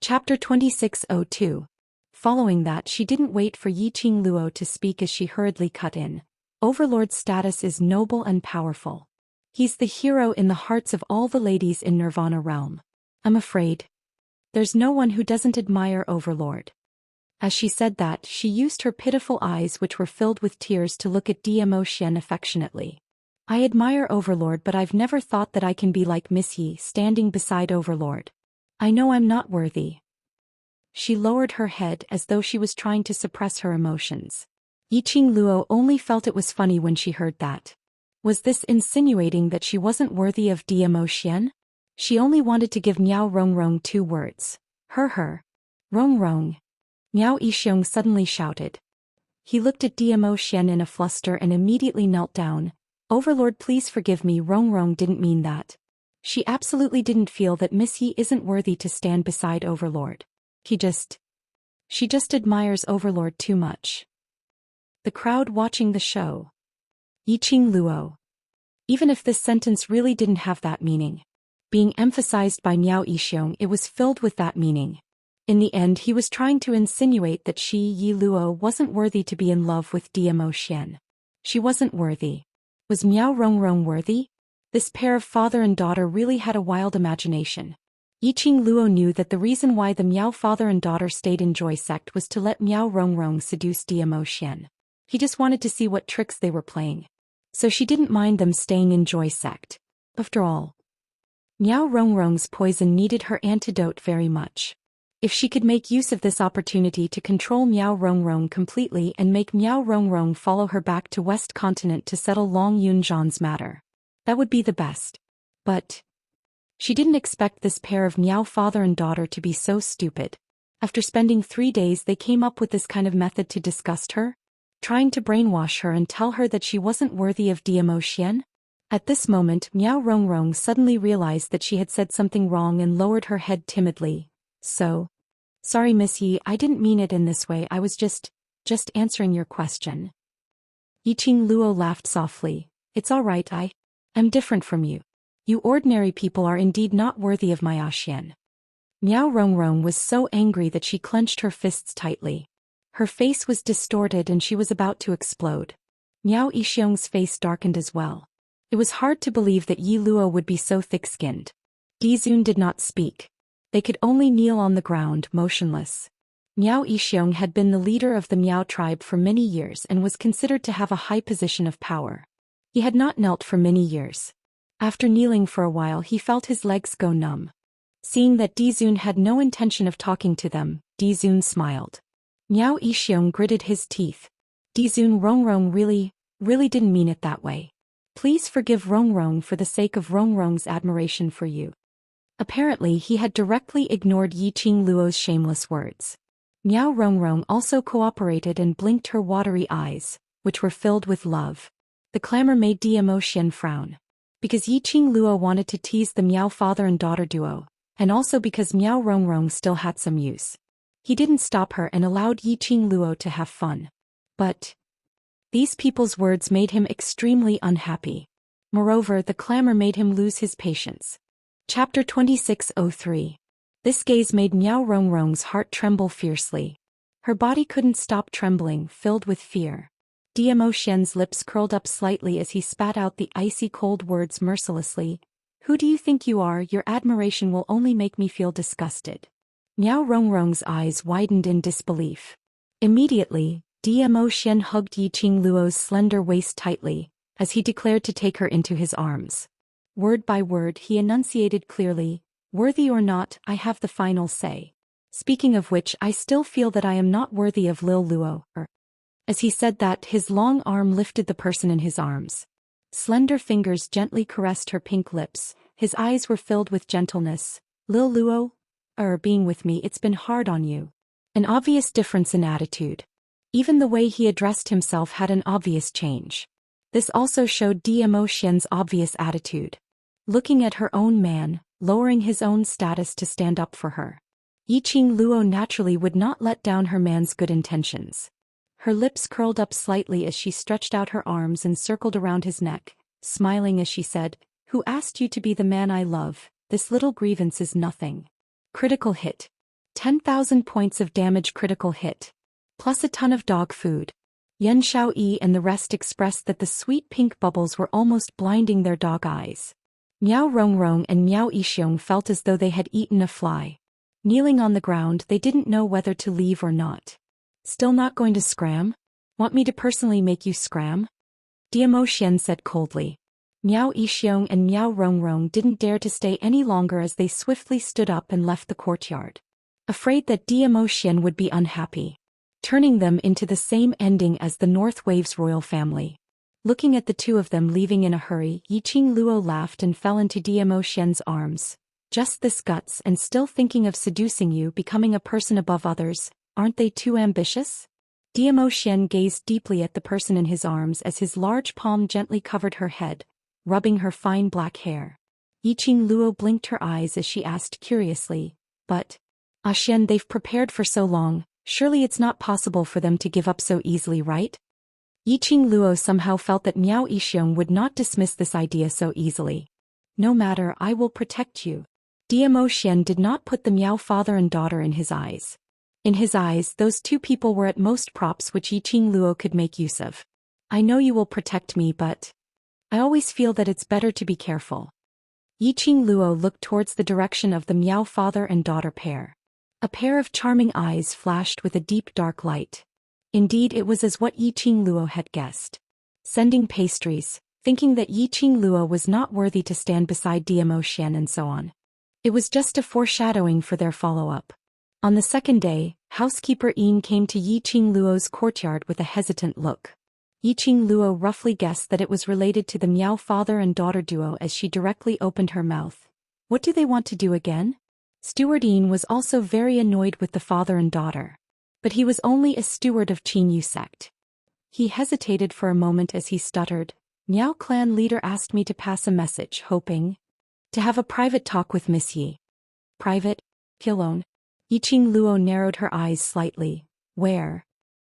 Chapter 2602. Following that, she didn't wait for Yiqing Luo to speak as she hurriedly cut in. Overlord's status is noble and powerful. He's the hero in the hearts of all the ladies in Nirvana realm. I'm afraid there's no one who doesn't admire Overlord. As she said that, she used her pitiful eyes, which were filled with tears, to look at Zhou Xian affectionately. I admire Overlord, but I've never thought that I can be like Miss Yi, standing beside Overlord. I know I'm not worthy. She lowered her head as though she was trying to suppress her emotions. Yiqing Luo only felt it was funny when she heard that. Was this insinuating that she wasn't worthy of Zhou Xian? She only wanted to give Miao Rongrong 2 words. Her. Rongrong. Miao Yixiong suddenly shouted. He looked at Zhou Xian in a fluster and immediately knelt down. Overlord, please forgive me, Rongrong didn't mean that. She absolutely didn't feel that Miss Yi isn't worthy to stand beside Overlord. She just admires Overlord too much. The crowd watching the show. Yiqing Luo. Even if this sentence really didn't have that meaning being emphasized by Miao Yixiong, it was filled with that meaning. In the end, he was trying to insinuate that Yi Luo wasn't worthy to be in love with Zhou Xian. She wasn't worthy. Was Miao Rongrong worthy? This pair of father and daughter really had a wild imagination. Yiqing Luo knew that the reason why the Miao father and daughter stayed in Joy Sect was to let Miao Rongrong seduce Zhou Xian. He just wanted to see what tricks they were playing. So she didn't mind them staying in Joy Sect. After all, Miao Rongrong's poison needed her antidote very much. If she could make use of this opportunity to control Miao Rongrong completely and make Miao Rongrong follow her back to West Continent to settle Long Yunzhan's matter, that would be the best. But she didn't expect this pair of Miao father and daughter to be so stupid. After spending 3 days, they came up with this kind of method to disgust her, trying to brainwash her and tell her that she wasn't worthy of Zhou Xian. At this moment, Miao Rongrong suddenly realized that she had said something wrong and lowered her head timidly. Sorry Miss Yi, I didn't mean it in this way, I was just answering your question. Yiqing Luo laughed softly. It's all right, I'm different from you. You ordinary people are indeed not worthy of my Xian. Miao Rongrong was so angry that she clenched her fists tightly. Her face was distorted and she was about to explode. Miao Yixiong's face darkened as well. It was hard to believe that Yi Luo would be so thick-skinned. Dizun did not speak. They could only kneel on the ground, motionless. Miao Yixiong had been the leader of the Miao tribe for many years and was considered to have a high position of power. He had not knelt for many years. After kneeling for a while, he felt his legs go numb. Seeing that Dizun had no intention of talking to them, Dizun smiled. Miao Yixiong gritted his teeth. Dizun, Rongrong really didn't mean it that way. Please forgive Rongrong for the sake of Rongrong's admiration for you. Apparently he had directly ignored Yiqing Luo's shameless words. Miao Rongrong also cooperated and blinked her watery eyes, which were filled with love. The clamor made Zhou Xian frown. Because Yiqing Luo wanted to tease the Miao father and daughter duo, and also because Miao Rongrong still had some use. He didn't stop her and allowed Yiqing Luo to have fun. But these people's words made him extremely unhappy. Moreover, the clamor made him lose his patience. Chapter 2603. This gaze made Miao Rongrong's heart tremble fiercely. Her body couldn't stop trembling, filled with fear. Zhou Xian's lips curled up slightly as he spat out the icy cold words mercilessly. Who do you think you are? Your admiration will only make me feel disgusted. Miao Rongrong's eyes widened in disbelief. Immediately, Zhou Xian hugged Yiqing Luo's slender waist tightly, as he declared to take her into his arms. Word by word he enunciated clearly, worthy or not, I have the final say. Speaking of which, I still feel that I am not worthy of Lil Luo. As he said that, his long arm lifted the person in his arms. Slender fingers gently caressed her pink lips, his eyes were filled with gentleness. Lil Luo? Being with me, it's been hard on you. An obvious difference in attitude. Even the way he addressed himself had an obvious change. This also showed Zhou Xian's obvious attitude. Looking at her own man, lowering his own status to stand up for her. Yiqing Luo naturally would not let down her man's good intentions. Her lips curled up slightly as she stretched out her arms and circled around his neck, smiling as she said, Who asked you to be the man I love? This little grievance is nothing. Critical hit. 10,000 points of damage critical hit. Plus a ton of dog food. Yan Xiaoyi and the rest expressed that the sweet pink bubbles were almost blinding their dog eyes. Miao Rongrong and Miao Yixiong felt as though they had eaten a fly. Kneeling on the ground, they didn't know whether to leave or not. Still not going to scram? Want me to personally make you scram? Zhou Xian said coldly. Miao Yixiong and Miao Rongrong didn't dare to stay any longer as they swiftly stood up and left the courtyard. Afraid that Zhou Xian would be unhappy, turning them into the same ending as the North Wave's royal family. Looking at the two of them leaving in a hurry, Yiqing Luo laughed and fell into Zhou Xian's arms. Just this guts and still thinking of seducing you, becoming a person above others, aren't they too ambitious? Zhou Xian gazed deeply at the person in his arms as his large palm gently covered her head, rubbing her fine black hair. Yiqing Luo blinked her eyes as she asked curiously, but, Xian, they've prepared for so long, surely it's not possible for them to give up so easily, right? Yiqing Luo somehow felt that Miao Yixiong would not dismiss this idea so easily. No matter, I will protect you. Zhou Xian did not put the Miao father and daughter in his eyes. In his eyes, those two people were at most props which Yiqing Luo could make use of. I know you will protect me, but I always feel that it's better to be careful. Yiqing Luo looked towards the direction of the Miao father and daughter pair. A pair of charming eyes flashed with a deep dark light. Indeed, it was as what Yiqing Luo had guessed. Sending pastries, thinking that Yiqing Luo was not worthy to stand beside Zhou Xian and so on. It was just a foreshadowing for their follow-up. On the second day, housekeeper Yin came to Yiqing Luo's courtyard with a hesitant look. Yiqing Luo roughly guessed that it was related to the Miao father and daughter duo as she directly opened her mouth. What do they want to do again? Steward Yin was also very annoyed with the father and daughter. But he was only a steward of Qin Yu sect. He hesitated for a moment as he stuttered. Miao clan leader asked me to pass a message, hoping to have a private talk with Miss Yi. Private? Alone? Yiqing Luo narrowed her eyes slightly. Where?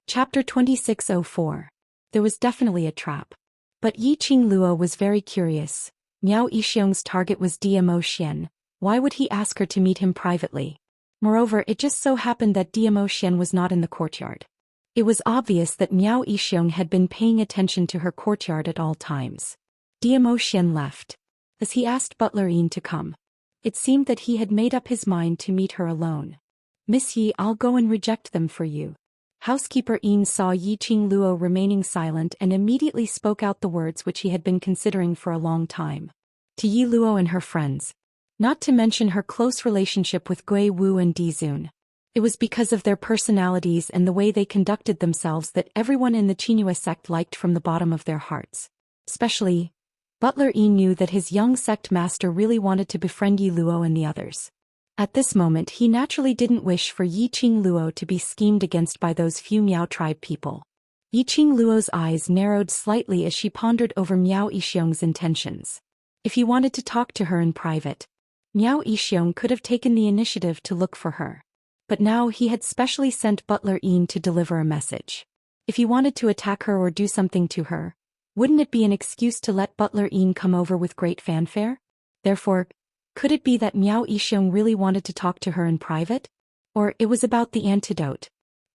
Chapter 2604. There was definitely a trap. But Yiqing Luo was very curious. Miao Yixiong's target was Zhou Xian. Why would he ask her to meet him privately? Moreover, it just so happened that Zhou Xian was not in the courtyard. It was obvious that Miao Yixiong had been paying attention to her courtyard at all times. Zhou Xian left. As he asked Butler Yin to come. It seemed that he had made up his mind to meet her alone. Miss Yi, I'll go and reject them for you. Housekeeper Yin saw Yiqing Luo remaining silent and immediately spoke out the words which he had been considering for a long time. To Yi Luo and her friends. Not to mention her close relationship with Gui Wu and Di Zun. It was because of their personalities and the way they conducted themselves that everyone in the Qinhua sect liked from the bottom of their hearts. Especially, Butler Yi knew that his young sect master really wanted to befriend Yi Luo and the others. At this moment he naturally didn't wish for Yiqing Luo to be schemed against by those few Miao tribe people. Yiqing Luo's eyes narrowed slightly as she pondered over Miao Yixiong's intentions. If he wanted to talk to her in private, Miao Yixiong could have taken the initiative to look for her. But now he had specially sent Butler Yin to deliver a message. If he wanted to attack her or do something to her, wouldn't it be an excuse to let Butler Yin come over with great fanfare? Therefore, could it be that Miao Yixiong really wanted to talk to her in private? Or it was about the antidote?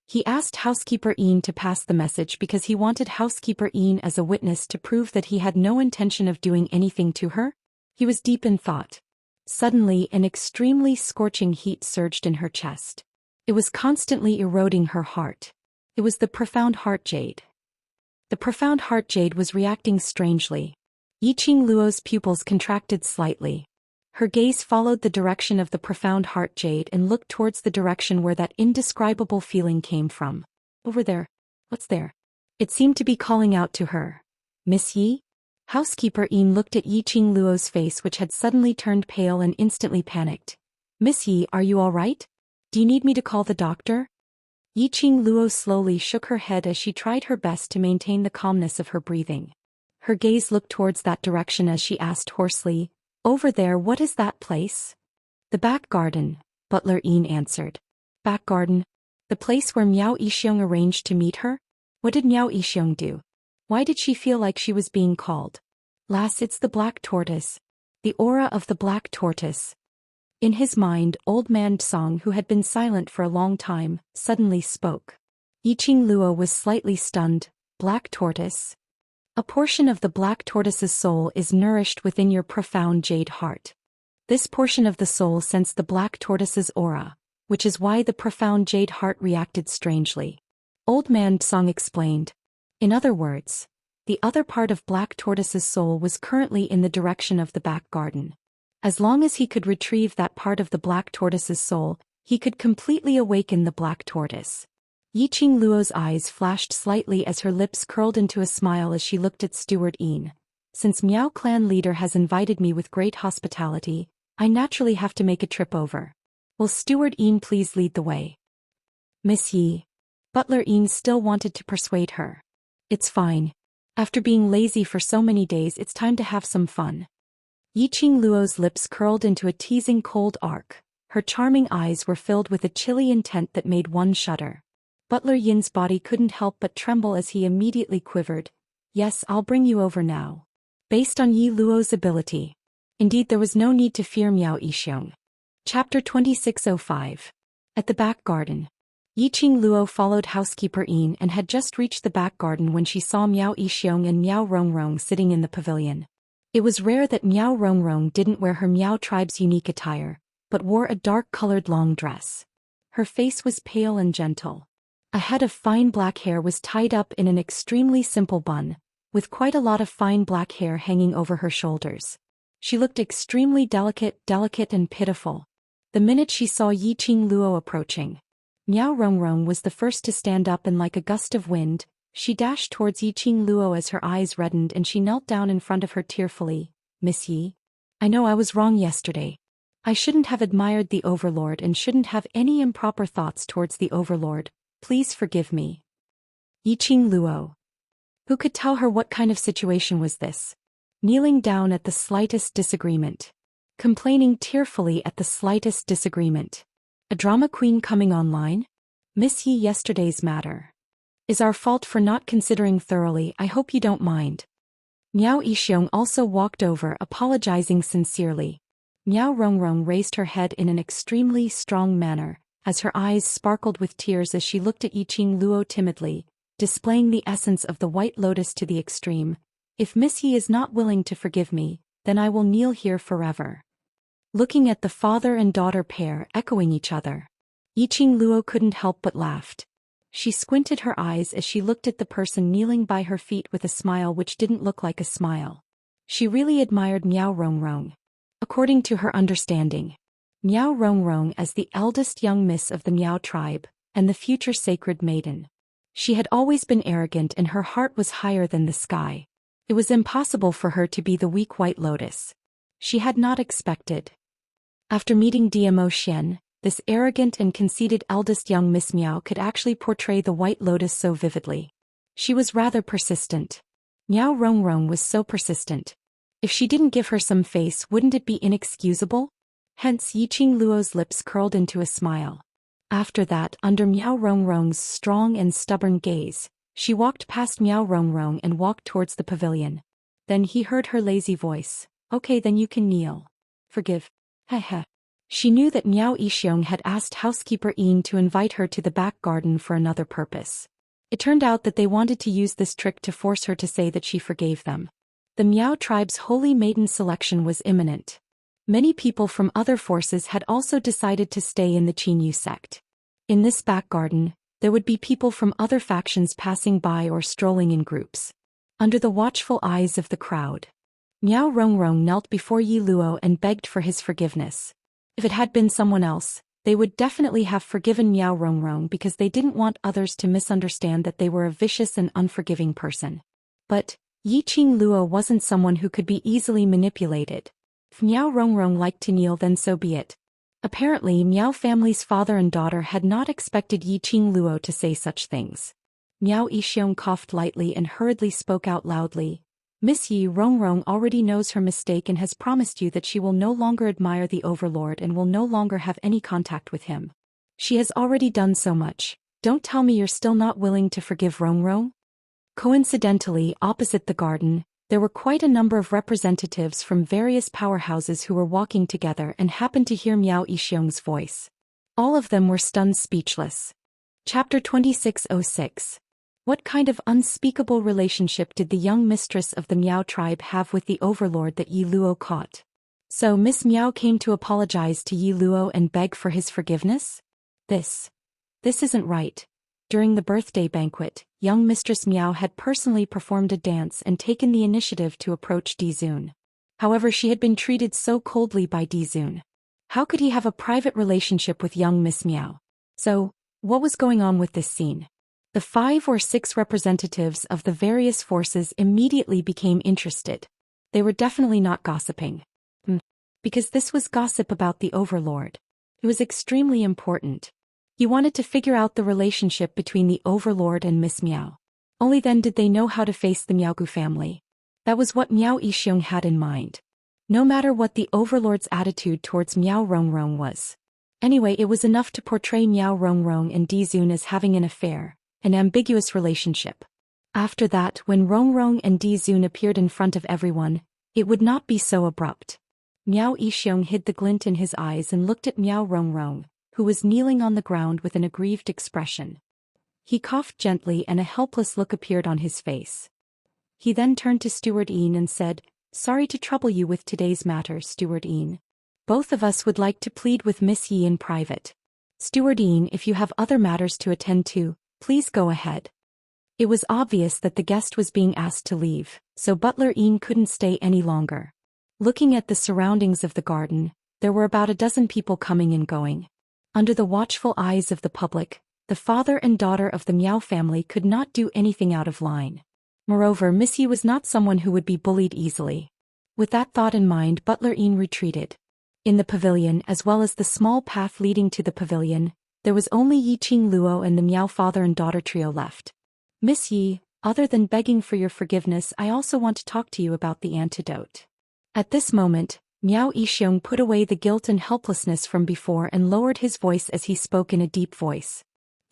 He asked Housekeeper Yin to pass the message because he wanted Housekeeper Yin as a witness to prove that he had no intention of doing anything to her? He was deep in thought. Suddenly, an extremely scorching heat surged in her chest. It was constantly eroding her heart. It was the profound heart jade. The profound heart jade was reacting strangely. Yiqing Luo's pupils contracted slightly. Her gaze followed the direction of the profound heart jade and looked towards the direction where that indescribable feeling came from. Over there. What's there? It seemed to be calling out to her. Miss Yi? Housekeeper Yin looked at Yiqing Luo's face, which had suddenly turned pale and instantly panicked. Miss Yi, are you all right? Do you need me to call the doctor? Yiqing Luo slowly shook her head as she tried her best to maintain the calmness of her breathing. Her gaze looked towards that direction as she asked hoarsely, Over there, what is that place? The back garden, Butler Yin answered. Back garden? The place where Miao Yixiong arranged to meet her? What did Miao Yixiong do? Why did she feel like she was being called? Lass, it's the black tortoise. The aura of the black tortoise. In his mind, old man Song, who had been silent for a long time, suddenly spoke. Yiqing Luo was slightly stunned. Black tortoise? A portion of the black tortoise's soul is nourished within your profound jade heart. This portion of the soul sensed the black tortoise's aura, which is why the profound jade heart reacted strangely. Old man Song explained. In other words, the other part of black tortoise's soul was currently in the direction of the back garden. As long as he could retrieve that part of the black tortoise's soul, he could completely awaken the black tortoise. Yiqing Luo's eyes flashed slightly as her lips curled into a smile as she looked at Steward Yin. Since Miao clan leader has invited me with great hospitality, I naturally have to make a trip over. Will Steward Yin please lead the way? Miss Yi. Butler Yin still wanted to persuade her. It's fine. After being lazy for so many days, it's time to have some fun. Yiqing Luo's lips curled into a teasing cold arc. Her charming eyes were filled with a chilly intent that made one shudder. Butler Yin's body couldn't help but tremble as he immediately quivered. Yes, I'll bring you over now. Based on Yi Luo's ability. Indeed, there was no need to fear Miao Yixiong. Chapter 2605. At the back garden. Yiqing Luo followed housekeeper Yin and had just reached the back garden when she saw Miao Yixiong and Miao Rongrong sitting in the pavilion. It was rare that Miao Rongrong didn't wear her Miao tribe's unique attire, but wore a dark-colored long dress. Her face was pale and gentle. A head of fine black hair was tied up in an extremely simple bun, with quite a lot of fine black hair hanging over her shoulders. She looked extremely delicate and pitiful. The minute she saw Yiqing Luo approaching, Miao Rongrong was the first to stand up, and like a gust of wind, she dashed towards Yiqing Luo as her eyes reddened and she knelt down in front of her tearfully. Miss Yi? I know I was wrong yesterday. I shouldn't have admired the Overlord and shouldn't have any improper thoughts towards the Overlord. Please forgive me. Yiqing Luo. Who could tell her what kind of situation was this? Kneeling down at the slightest disagreement. Complaining tearfully at the slightest disagreement. A drama queen coming online? Miss Yi, yesterday's matter is our fault for not considering thoroughly. I hope you don't mind. Miao Yixiong also walked over, apologizing sincerely. Miao Rongrong raised her head in an extremely strong manner, as her eyes sparkled with tears as she looked at Yiqing Luo timidly, displaying the essence of the white lotus to the extreme. If Miss Yi is not willing to forgive me, then I will kneel here forever. Looking at the father and daughter pair echoing each other, Yiqing Luo couldn't help but laughed. She squinted her eyes as she looked at the person kneeling by her feet with a smile which didn't look like a smile. She really admired Miao Rongrong. According to her understanding, Miao Rongrong as the eldest young miss of the Miao tribe, and the future sacred maiden. She had always been arrogant and her heart was higher than the sky. It was impossible for her to be the weak white lotus. She had not expected. After meeting Zhou Xian, this arrogant and conceited eldest young Miss Miao could actually portray the white lotus so vividly. She was rather persistent. Miao Rongrong was so persistent. If she didn't give her some face, wouldn't it be inexcusable? Hence Yiqing Luo's lips curled into a smile. After that, under Miao Rongrong's strong and stubborn gaze, she walked past Miao Rongrong and walked towards the pavilion. Then he heard her lazy voice. Okay, then you can kneel. Forgive. Heh. She knew that Miao Yixiong had asked housekeeper Yin to invite her to the back garden for another purpose. It turned out that they wanted to use this trick to force her to say that she forgave them. The Miao tribe's holy maiden selection was imminent. Many people from other forces had also decided to stay in the Qinyu sect. In this back garden, there would be people from other factions passing by or strolling in groups. Under the watchful eyes of the crowd, Miao Rongrong knelt before Yi Luo and begged for his forgiveness. If it had been someone else, they would definitely have forgiven Miao Rongrong because they didn't want others to misunderstand that they were a vicious and unforgiving person. But Yiqing Luo wasn't someone who could be easily manipulated. If Miao Rongrong liked to kneel, then so be it. Apparently, Miao family's father and daughter had not expected Yiqing Luo to say such things. Miao Yixiong coughed lightly and hurriedly spoke out loudly. Miss Yi Rongrong already knows her mistake and has promised you that she will no longer admire the Overlord and will no longer have any contact with him. She has already done so much. Don't tell me you're still not willing to forgive Rongrong? Coincidentally, opposite the garden, There were quite a number of representatives from various powerhouses who were walking together and happened to hear Miao Yixiong's voice. All of them were stunned speechless. Chapter 2606. What kind of unspeakable relationship did the young mistress of the Miao tribe have with the overlord that Yi Luo caught? So Miss Miao came to apologize to Yi Luo and beg for his forgiveness? This isn't right. During the birthday banquet, young Mistress Miao had personally performed a dance and taken the initiative to approach Dizun. However, she had been treated so coldly by Dizun. How could he have a private relationship with young Miss Miao? So, what was going on with this scene? The 5 or 6 representatives of the various forces immediately became interested. They were definitely not gossiping. Because this was gossip about the overlord. It was extremely important. He wanted to figure out the relationship between the overlord and Miss Miao. Only then did they know how to face the Miaogu family. That was what Miao Yixiong had in mind. No matter what the overlord's attitude towards Miao Rongrong was. Anyway, it was enough to portray Miao Rongrong and Dizun as having an affair, an ambiguous relationship. After that, when Rongrong and Dizun appeared in front of everyone, it would not be so abrupt. Miao Yixiong hid the glint in his eyes and looked at Miao Rongrong, who was kneeling on the ground with an aggrieved expression. He coughed gently and a helpless look appeared on his face. He then turned to Steward Yin and said, "Sorry to trouble you with today's matter, Steward Yin. Both of us would like to plead with Miss Yi in private. Steward Yin, if you have other matters to attend to, please go ahead." It was obvious that the guest was being asked to leave, so Butler Yin couldn't stay any longer. Looking at the surroundings of the garden, there were about a dozen people coming and going. Under the watchful eyes of the public, the father and daughter of the Miao family could not do anything out of line. Moreover, Miss Yi was not someone who would be bullied easily. With that thought in mind, Butler Yin retreated. In the pavilion, as well as the small path leading to the pavilion, there was only Yiqing Luo and the Miao father and daughter trio left. "Miss Yi, other than begging for your forgiveness, I also want to talk to you about the antidote." At this moment, Miao Yixiong put away the guilt and helplessness from before and lowered his voice as he spoke in a deep voice.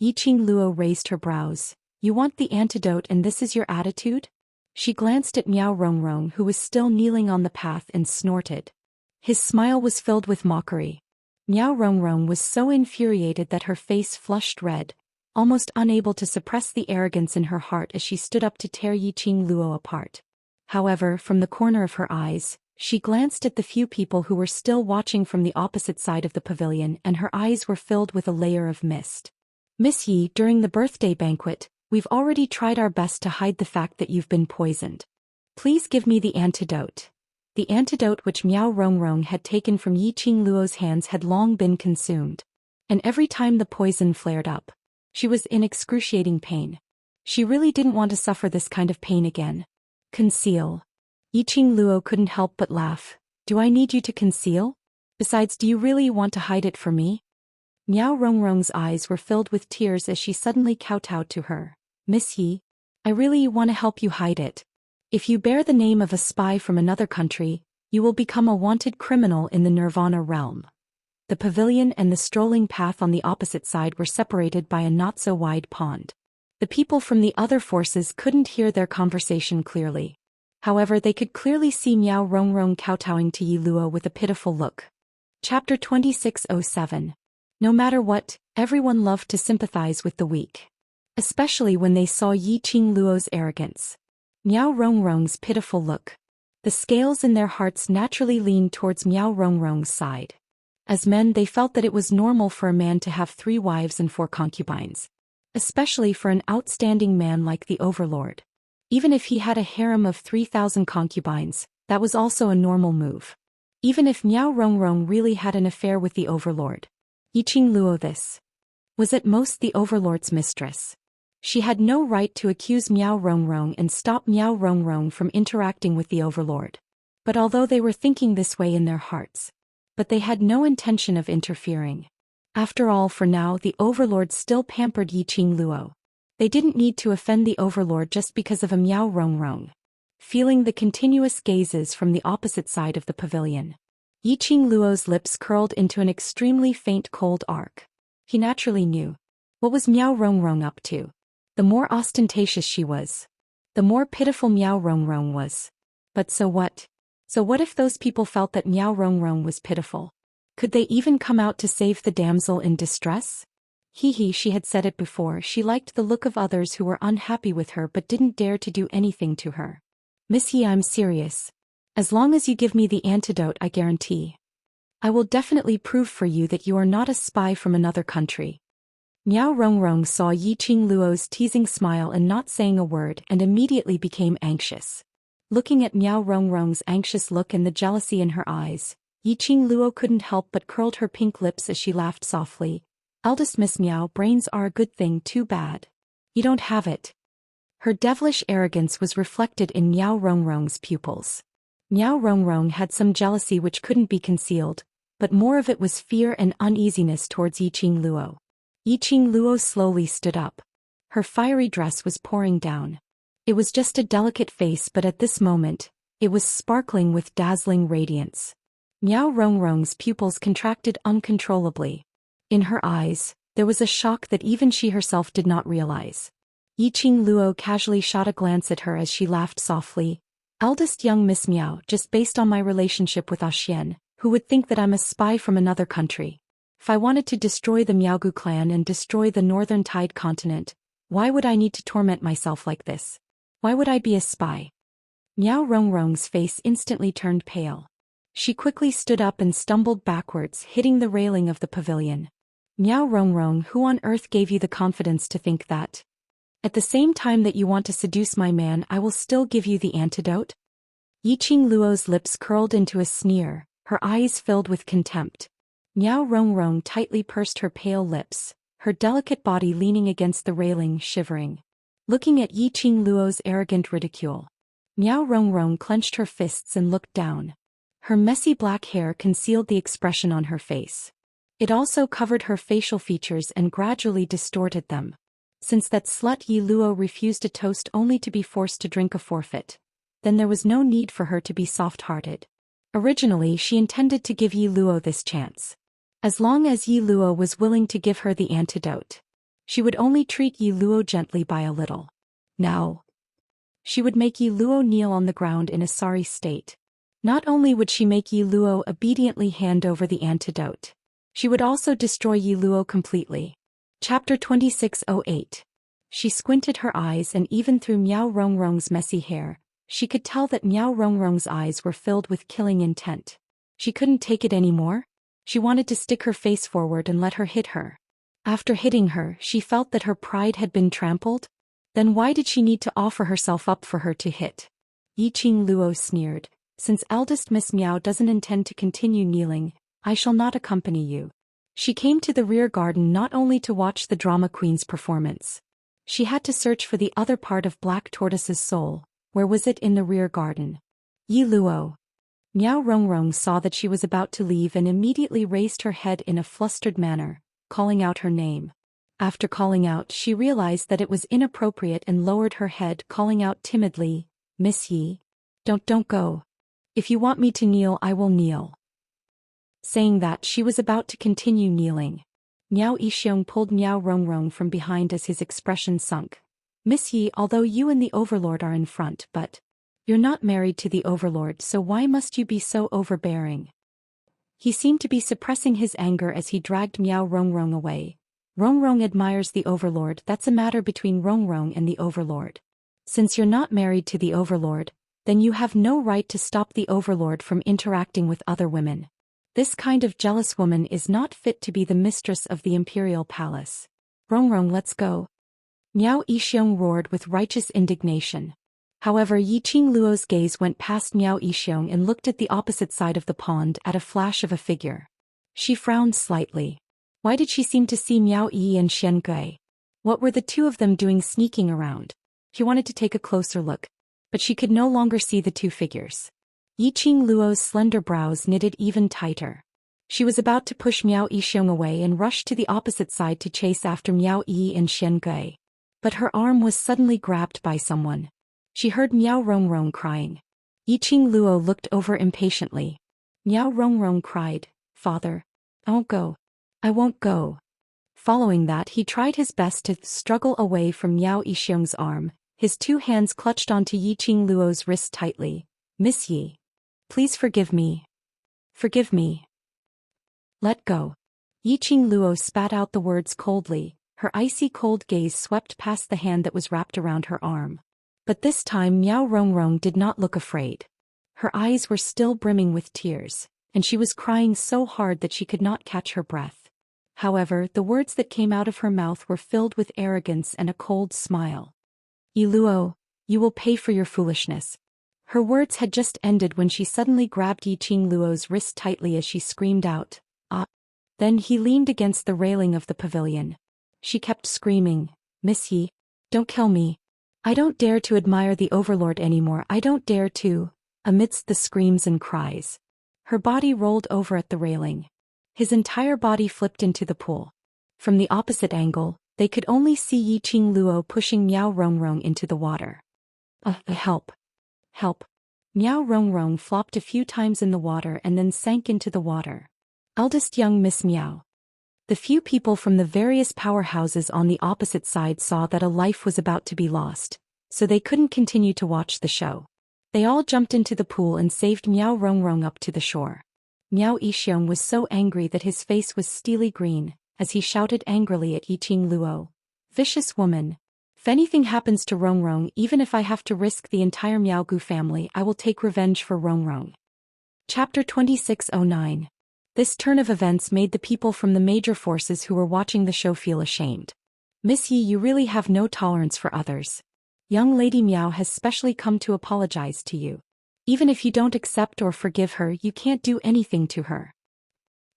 Yiqing Luo raised her brows. "You want the antidote and this is your attitude?" She glanced at Miao Rongrong, who was still kneeling on the path, and snorted. His smile was filled with mockery. Miao Rongrong was so infuriated that her face flushed red, almost unable to suppress the arrogance in her heart as she stood up to tear Yiqing Luo apart. However, from the corner of her eyes, she glanced at the few people who were still watching from the opposite side of the pavilion, and her eyes were filled with a layer of mist. "Miss Yi, during the birthday banquet, we've already tried our best to hide the fact that you've been poisoned. Please give me the antidote." The antidote which Miao Rongrong had taken from Yiqing Luo's hands had long been consumed. And every time the poison flared up, she was in excruciating pain. She really didn't want to suffer this kind of pain again. "Conceal." Yiqing Luo couldn't help but laugh. "Do I need you to conceal? Besides, do you really want to hide it for me?" Miao Rongrong's eyes were filled with tears as she suddenly kowtowed to her. "Miss Yi, I really want to help you hide it. If you bear the name of a spy from another country, you will become a wanted criminal in the Nirvana realm." The pavilion and the strolling path on the opposite side were separated by a not-so-wide pond. The people from the other forces couldn't hear their conversation clearly. However, they could clearly see Miao Rongrong kowtowing to Yi Luo with a pitiful look. Chapter 2607. No matter what, everyone loved to sympathize with the weak. Especially when they saw Yiqing Luo's arrogance. Miao Rongrong's pitiful look. The scales in their hearts naturally leaned towards Miao Rongrong's side. As men, they felt that it was normal for a man to have 3 wives and 4 concubines. Especially for an outstanding man like the overlord. Even if he had a harem of 3,000 concubines, that was also a normal move. Even if Miao Rongrong really had an affair with the overlord. Yiqing Luo this was at most the overlord's mistress. She had no right to accuse Miao Rongrong and stop Miao Rongrong from interacting with the overlord. But although they were thinking this way in their hearts, but they had no intention of interfering. After all, for now, the overlord still pampered Yiqing Luo. They didn't need to offend the overlord just because of a Miao Rongrong. Feeling the continuous gazes from the opposite side of the pavilion, Yiqing Luo's lips curled into an extremely faint cold arc. He naturally knew. What was Miao Rongrong up to? The more ostentatious she was, the more pitiful Miao Rongrong was. But so what? So what if those people felt that Miao Rongrong was pitiful? Could they even come out to save the damsel in distress? She had said it before, she liked the look of others who were unhappy with her but didn't dare to do anything to her. Miss Yi, I'm serious. As long as you give me the antidote, I guarantee. I will definitely prove for you that you are not a spy from another country. Miao Rongrong saw Yi Qingluo's teasing smile and not saying a word and immediately became anxious. Looking at Miao Rongrong's anxious look and the jealousy in her eyes, Yi Qingluo couldn't help but curled her pink lips as she laughed softly. Eldest Miss Miao, brains are a good thing, too bad you don't have it. Her devilish arrogance was reflected in Miao Rongrong's pupils. Miao Rongrong had some jealousy which couldn't be concealed, but more of it was fear and uneasiness towards Yi Qingluo. Yi Qingluo slowly stood up. Her fiery dress was pouring down. It was just a delicate face, but at this moment, it was sparkling with dazzling radiance. Miao Rongrong's pupils contracted uncontrollably. In her eyes, there was a shock that even she herself did not realize. Yi Qingluo casually shot a glance at her as she laughed softly. Eldest young Miss Miao, just based on my relationship with Zhou Xian, who would think that I'm a spy from another country? If I wanted to destroy the Miaogu clan and destroy the Northern Tide continent, why would I need to torment myself like this? Why would I be a spy? Miao Rongrong's face instantly turned pale. She quickly stood up and stumbled backwards, hitting the railing of the pavilion. Miao Rongrong, who on earth gave you the confidence to think that? At the same time that you want to seduce my man, I will still give you the antidote? Yi Qingluo's lips curled into a sneer, her eyes filled with contempt. Miao Rongrong tightly pursed her pale lips, her delicate body leaning against the railing, shivering. Looking at Yi Qingluo's arrogant ridicule, Miao Rongrong clenched her fists and looked down. Her messy black hair concealed the expression on her face. It also covered her facial features and gradually distorted them. Since that slut Yi Luo refused a toast only to be forced to drink a forfeit, then there was no need for her to be soft-hearted. Originally she intended to give Yi Luo this chance. As long as Yi Luo was willing to give her the antidote, she would only treat Yi Luo gently by a little. Now, she would make Yi Luo kneel on the ground in a sorry state. Not only would she make Yi Luo obediently hand over the antidote, she would also destroy Yi Luo completely. Chapter 2608. She squinted her eyes, and even through Miao Rongrong's messy hair, she could tell that Miao Rongrong's eyes were filled with killing intent. She couldn't take it anymore. She wanted to stick her face forward and let her hit her. After hitting her, she felt that her pride had been trampled. Then why did she need to offer herself up for her to hit? Yi Qingluo sneered. Since eldest Miss Miao doesn't intend to continue kneeling, I shall not accompany you. She came to the rear garden not only to watch the drama queen's performance. She had to search for the other part of Black Tortoise's soul. Where was it? In the rear garden. Yi Luo. Miao Rongrong saw that she was about to leave and immediately raised her head in a flustered manner, calling out her name. After calling out, she realized that it was inappropriate and lowered her head, calling out timidly, Miss Yi. Don't go. If you want me to kneel, I will kneel. Saying that, she was about to continue kneeling. Miao Yixiong pulled Miao Rongrong from behind as his expression sunk. Miss Yi, although you and the Overlord are in front, but you're not married to the Overlord, so why must you be so overbearing? He seemed to be suppressing his anger as he dragged Miao Rongrong away. Rongrong admires the Overlord. That's a matter between Rongrong and the Overlord. Since you're not married to the Overlord, then you have no right to stop the Overlord from interacting with other women. This kind of jealous woman is not fit to be the mistress of the imperial palace. Rongrong, let's go. Miao Yixiong roared with righteous indignation. However, Yi Qingluo's gaze went past Miao Yixiong and looked at the opposite side of the pond at a flash of a figure. She frowned slightly. Why did she seem to see Miao Yi and Xianxia? What were the two of them doing sneaking around? She wanted to take a closer look, but she could no longer see the two figures. Yi Qingluo's slender brows knitted even tighter. She was about to push Miao Yixiong away and rush to the opposite side to chase after Miao Yi and Xianxia. But her arm was suddenly grabbed by someone. She heard Miao Rongrong crying. Yi Qingluo looked over impatiently. Miao Rongrong cried, Father, I won't go. I won't go. Following that, he tried his best to struggle away from Miao Yixiong's arm. His two hands clutched onto Yi Qingluo's wrist tightly. Miss Yi. Please forgive me. Forgive me. Let go. Yiqing Luo spat out the words coldly, her icy cold gaze swept past the hand that was wrapped around her arm. But this time Miao Rongrong did not look afraid. Her eyes were still brimming with tears, and she was crying so hard that she could not catch her breath. However, the words that came out of her mouth were filled with arrogance and a cold smile. Yi Luo, you will pay for your foolishness. Her words had just ended when she suddenly grabbed Yiqing Luo's wrist tightly as she screamed out, "Ah!" Then he leaned against the railing of the pavilion. She kept screaming, "Miss Yi, don't kill me. I don't dare to admire the Overlord anymore. I don't dare to." Amidst the screams and cries, her body rolled over at the railing. His entire body flipped into the pool. From the opposite angle, they could only see Yiqing Luo pushing Miao Rongrong into the water. Help! Help! Miao Rongrong flopped a few times in the water and then sank into the water. Eldest young Miss Miao. The few people from the various powerhouses on the opposite side saw that a life was about to be lost, so they couldn't continue to watch the show. They all jumped into the pool and saved Miao Rongrong up to the shore. Miao Yixiong was so angry that his face was steely green, as he shouted angrily at Yiqing Luo. "Vicious woman! If anything happens to Rongrong, even if I have to risk the entire Miaogu family, I will take revenge for Rongrong." Chapter 2609. This turn of events made the people from the major forces who were watching the show feel ashamed. "Miss Yi, you really have no tolerance for others. Young Lady Miao has specially come to apologize to you. Even if you don't accept or forgive her, you can't do anything to her.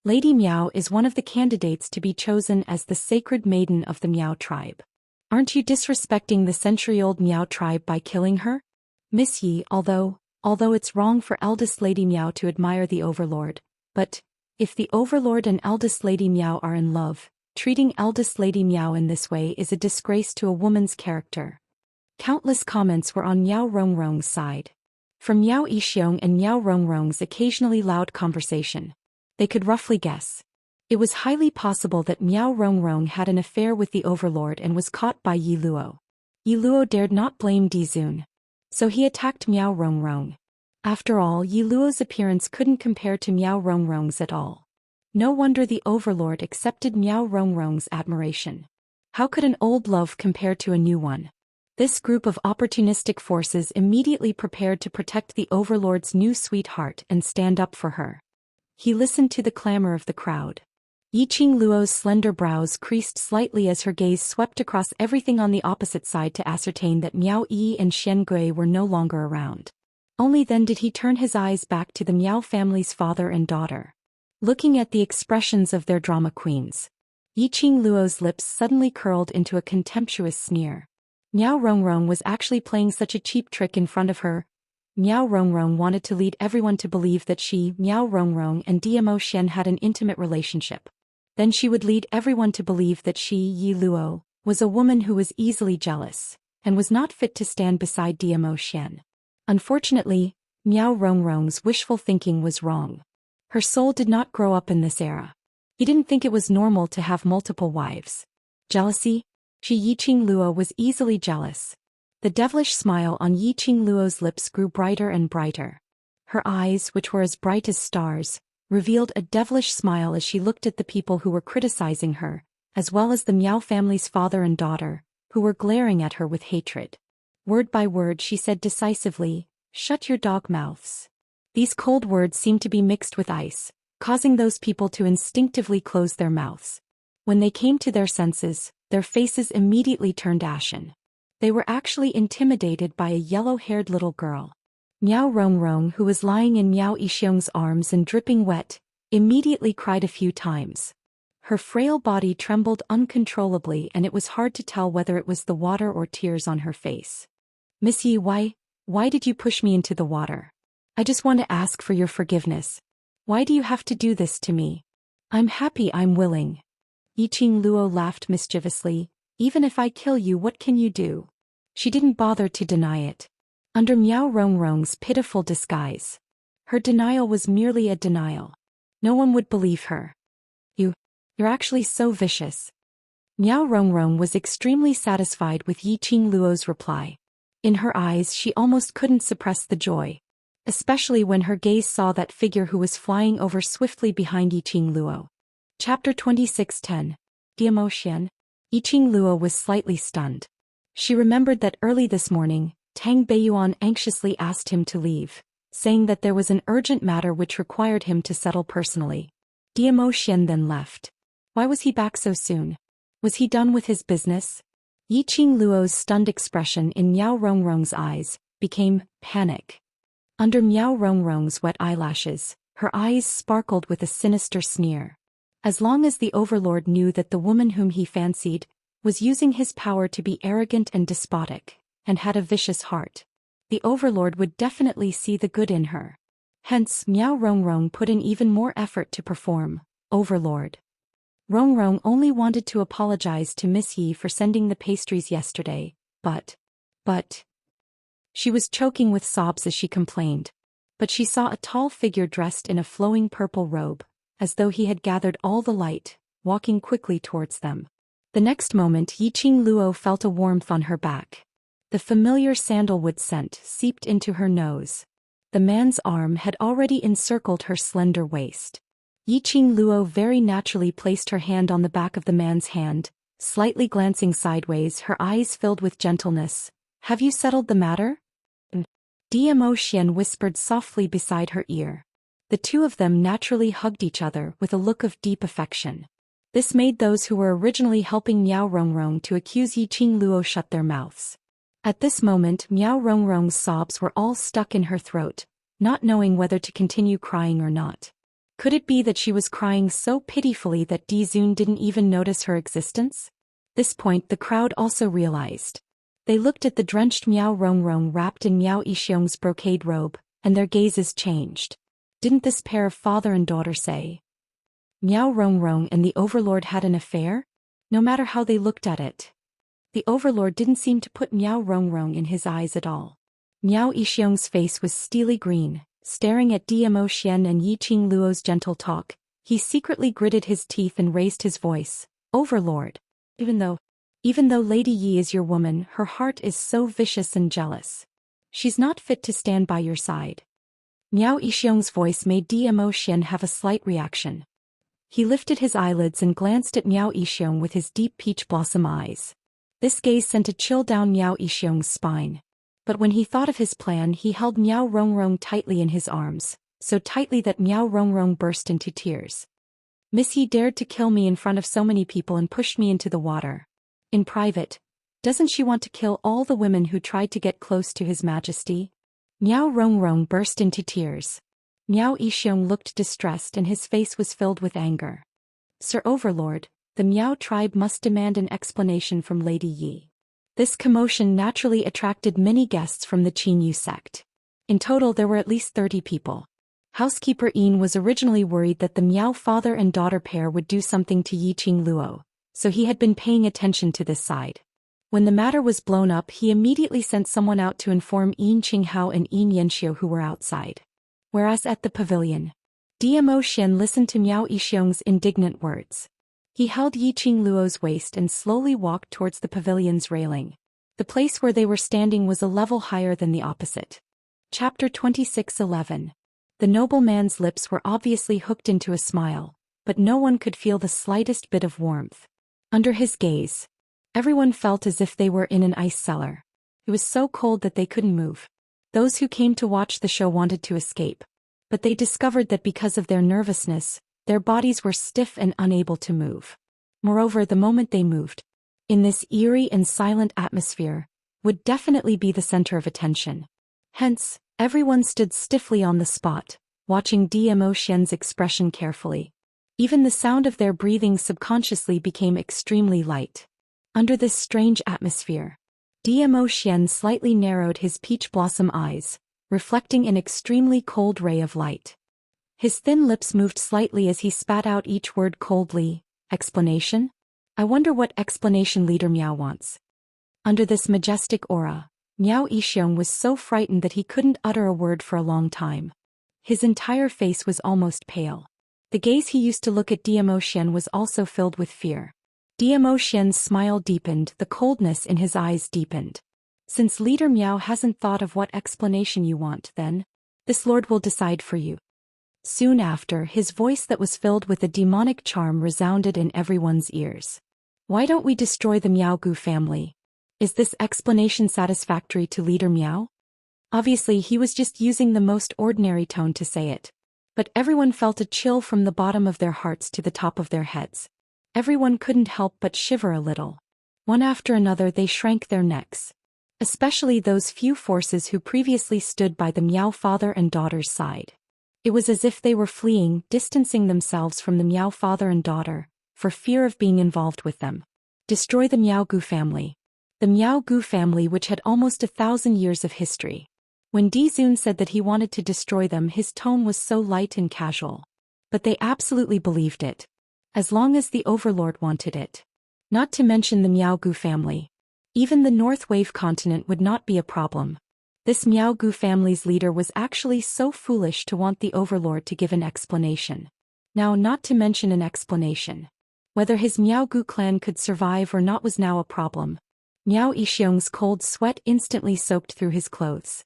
Lady Miao is one of the candidates to be chosen as the sacred maiden of the Miao tribe. Aren't you disrespecting the century-old Miao tribe by killing her? Miss Yi, although it's wrong for eldest Lady Miao to admire the Overlord, but if the Overlord and eldest Lady Miao are in love, treating eldest Lady Miao in this way is a disgrace to a woman's character." Countless comments were on Miao Rongrong's side. From Miao Yixiong and Miao Rongrong's occasionally loud conversation, they could roughly guess. It was highly possible that Miao Rongrong had an affair with the Overlord and was caught by Yi Luo. Yi Luo dared not blame Dizun, so he attacked Miao Rongrong. After all, Yi Luo's appearance couldn't compare to Miao Rongrong's at all. No wonder the Overlord accepted Miao Rongrong's admiration. How could an old love compare to a new one? This group of opportunistic forces immediately prepared to protect the Overlord's new sweetheart and stand up for her. He listened to the clamor of the crowd. Yiqing Luo's slender brows creased slightly as her gaze swept across everything on the opposite side to ascertain that Miao Yi and Xian Gui were no longer around. Only then did he turn his eyes back to the Miao family's father and daughter. Looking at the expressions of their drama queens, Yiqing Luo's lips suddenly curled into a contemptuous sneer. Miao Rongrong was actually playing such a cheap trick in front of her. Miao Rongrong wanted to lead everyone to believe that she, Miao Rongrong, and Dmo Xian had an intimate relationship. Then she would lead everyone to believe that she, Yi Luo, was a woman who was easily jealous, and was not fit to stand beside Dmo Xian. Unfortunately, Miao Rongrong's wishful thinking was wrong. Her soul did not grow up in this era. He didn't think it was normal to have multiple wives. Jealousy? Yiqing Luo was easily jealous. The devilish smile on Yiqing Luo's lips grew brighter and brighter. Her eyes, which were as bright as stars, revealed a devilish smile as she looked at the people who were criticizing her, as well as the Miao family's father and daughter, who were glaring at her with hatred. Word by word she said decisively, "Shut your dog mouths." These cold words seemed to be mixed with ice, causing those people to instinctively close their mouths. When they came to their senses, their faces immediately turned ashen. They were actually intimidated by a yellow-haired little girl. Miao Rongrong, who was lying in Miao Yixiong's arms and dripping wet, immediately cried a few times. Her frail body trembled uncontrollably and it was hard to tell whether it was the water or tears on her face. "Miss Yi, why did you push me into the water? I just want to ask for your forgiveness. Why do you have to do this to me? I'm happy, I'm willing." Yiqing Luo laughed mischievously. "Even if I kill you, what can you do?" She didn't bother to deny it. Under Miao Rongrong's pitiful disguise, her denial was merely a denial. No one would believe her. You're actually so vicious." Miao Rongrong was extremely satisfied with Yiqing Luo's reply. In her eyes she almost couldn't suppress the joy. especially when her gaze saw that figure who was flying over swiftly behind Yiqing Luo. Chapter 26:10. Zhou Xian. Yiqing Luo was slightly stunned. She remembered that early this morning, Tang Beiyuan anxiously asked him to leave, saying that there was an urgent matter which required him to settle personally. Zhou Xian then left. Why was he back so soon? Was he done with his business? Yiqing Luo's stunned expression in Miao Rongrong's eyes became panic. Under Miao Rongrong's wet eyelashes, her eyes sparkled with a sinister sneer. As long as the overlord knew that the woman whom he fancied was using his power to be arrogant and despotic, and had a vicious heart, the overlord would definitely see the good in her. Hence, Miao Rongrong put in even more effort to perform overlord. Rongrong only wanted to apologize to Miss Yi for sending the pastries yesterday, but... She was choking with sobs as she complained. But she saw a tall figure dressed in a flowing purple robe, as though he had gathered all the light, walking quickly towards them. The next moment Yiqing Luo felt a warmth on her back. The familiar sandalwood scent seeped into her nose. The man's arm had already encircled her slender waist. Yiqing Luo very naturally placed her hand on the back of the man's hand, slightly glancing sideways, her eyes filled with gentleness. "Have you settled the matter?" Zhou Xian whispered softly beside her ear. The two of them naturally hugged each other with a look of deep affection. This made those who were originally helping Miao Rongrong to accuse Yiqing Luo shut their mouths. At this moment Miao Rongrong's sobs were all stuck in her throat, not knowing whether to continue crying or not. Could it be that she was crying so pitifully that Di Zun didn't even notice her existence? This point the crowd also realized. They looked at the drenched Miao Rongrong wrapped in Miao Yixiong's brocade robe, and their gazes changed. Didn't this pair of father and daughter say Miao Rongrong and the overlord had an affair? No matter how they looked at it, the overlord didn't seem to put Miao Rongrong in his eyes at all. Miao Yixiong's face was steely green, staring at Zhou Xian and Yiqing Luo's gentle talk. He secretly gritted his teeth and raised his voice. "Overlord, even though Lady Yi is your woman, her heart is so vicious and jealous. She's not fit to stand by your side." Miao Yixiong's voice made Zhou Xian have a slight reaction. He lifted his eyelids and glanced at Miao Yixiong with his deep peach blossom eyes. This gaze sent a chill down Miao Yixiong's spine. But when he thought of his plan, he held Miao Rongrong tightly in his arms, so tightly that Miao Rongrong burst into tears. "Miss Yi dared to kill me in front of so many people and pushed me into the water. In private, doesn't she want to kill all the women who tried to get close to His Majesty?" Miao Rongrong burst into tears. Miao Yixiong looked distressed and his face was filled with anger. "Sir Overlord, the Miao tribe must demand an explanation from Lady Yi." This commotion naturally attracted many guests from the Qinyu sect. In total there were at least 30 people. Housekeeper Yin was originally worried that the Miao father and daughter pair would do something to Yiqing Luo, so he had been paying attention to this side. When the matter was blown up, he immediately sent someone out to inform Yin Qinghao and Yin Yanxiu, who were outside. Whereas at the pavilion, Zhou Xian listened to Miao Yixiong's indignant words. He held Yiqing Luo's waist and slowly walked towards the pavilion's railing. The place where they were standing was a level higher than the opposite. Chapter 26:11. The nobleman's lips were obviously hooked into a smile, but no one could feel the slightest bit of warmth. Under his gaze, everyone felt as if they were in an ice cellar. It was so cold that they couldn't move. Those who came to watch the show wanted to escape, but they discovered that because of their nervousness, their bodies were stiff and unable to move. Moreover, the moment they moved, in this eerie and silent atmosphere, would definitely be the center of attention. Hence, everyone stood stiffly on the spot, watching Zhou Xian's expression carefully. Even the sound of their breathing subconsciously became extremely light. Under this strange atmosphere, Zhou Xian slightly narrowed his peach blossom eyes, reflecting an extremely cold ray of light. His thin lips moved slightly as he spat out each word coldly. "Explanation? I wonder what explanation Leader Miao wants." Under this majestic aura, Miao Yixiong was so frightened that he couldn't utter a word for a long time. His entire face was almost pale. The gaze he used to look at Zhou Xian was also filled with fear. Zhou Xian's smile deepened, the coldness in his eyes deepened. "Since Leader Miao hasn't thought of what explanation you want, then This lord will decide for you. Soon after, his voice that was filled with a demonic charm resounded in everyone's ears. Why don't we destroy the Miaogu family? Is this explanation satisfactory to Leader Miao? Obviously, he was just using the most ordinary tone to say it. But everyone felt a chill from the bottom of their hearts to the top of their heads. Everyone couldn't help but shiver a little. One after another they shrank their necks. Especially those few forces who previously stood by the Miao father and daughter's side. It was as if they were fleeing, distancing themselves from the Miao father and daughter, for fear of being involved with them. Destroy the Miaogu family. The Miaogu family, which had almost 1,000 years of history. When Dizun said that he wanted to destroy them, his tone was so light and casual. But they absolutely believed it. As long as the Overlord wanted it. Not to mention the Miaogu family. Even the North Wave continent would not be a problem. This Miaogu family's leader was actually so foolish to want the Overlord to give an explanation. Now, not to mention an explanation. Whether his Miaogu clan could survive or not was now a problem. Miao Yixiong's cold sweat instantly soaked through his clothes.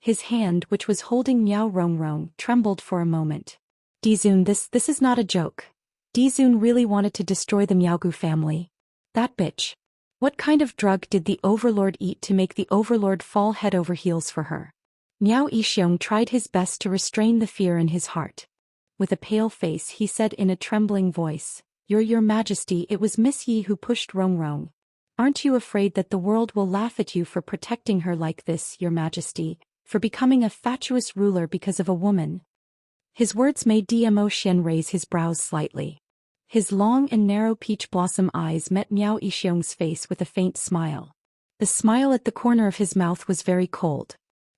His hand, which was holding Miao Rongrong, trembled for a moment. Dizun, this is not a joke. Dizun really wanted to destroy the Miaogu family. That bitch. What kind of drug did the Overlord eat to make the Overlord fall head over heels for her? Miao Yixiong tried his best to restrain the fear in his heart. With a pale face he said in a trembling voice, Your Majesty, it was Miss Yi who pushed Rongrong. Aren't you afraid that the world will laugh at you for protecting her like this, Your Majesty, for becoming a fatuous ruler because of a woman? His words made Zhou Xian raise his brows slightly. His long and narrow peach blossom eyes met Miao Yixiong's face with a faint smile. The smile at the corner of his mouth was very cold.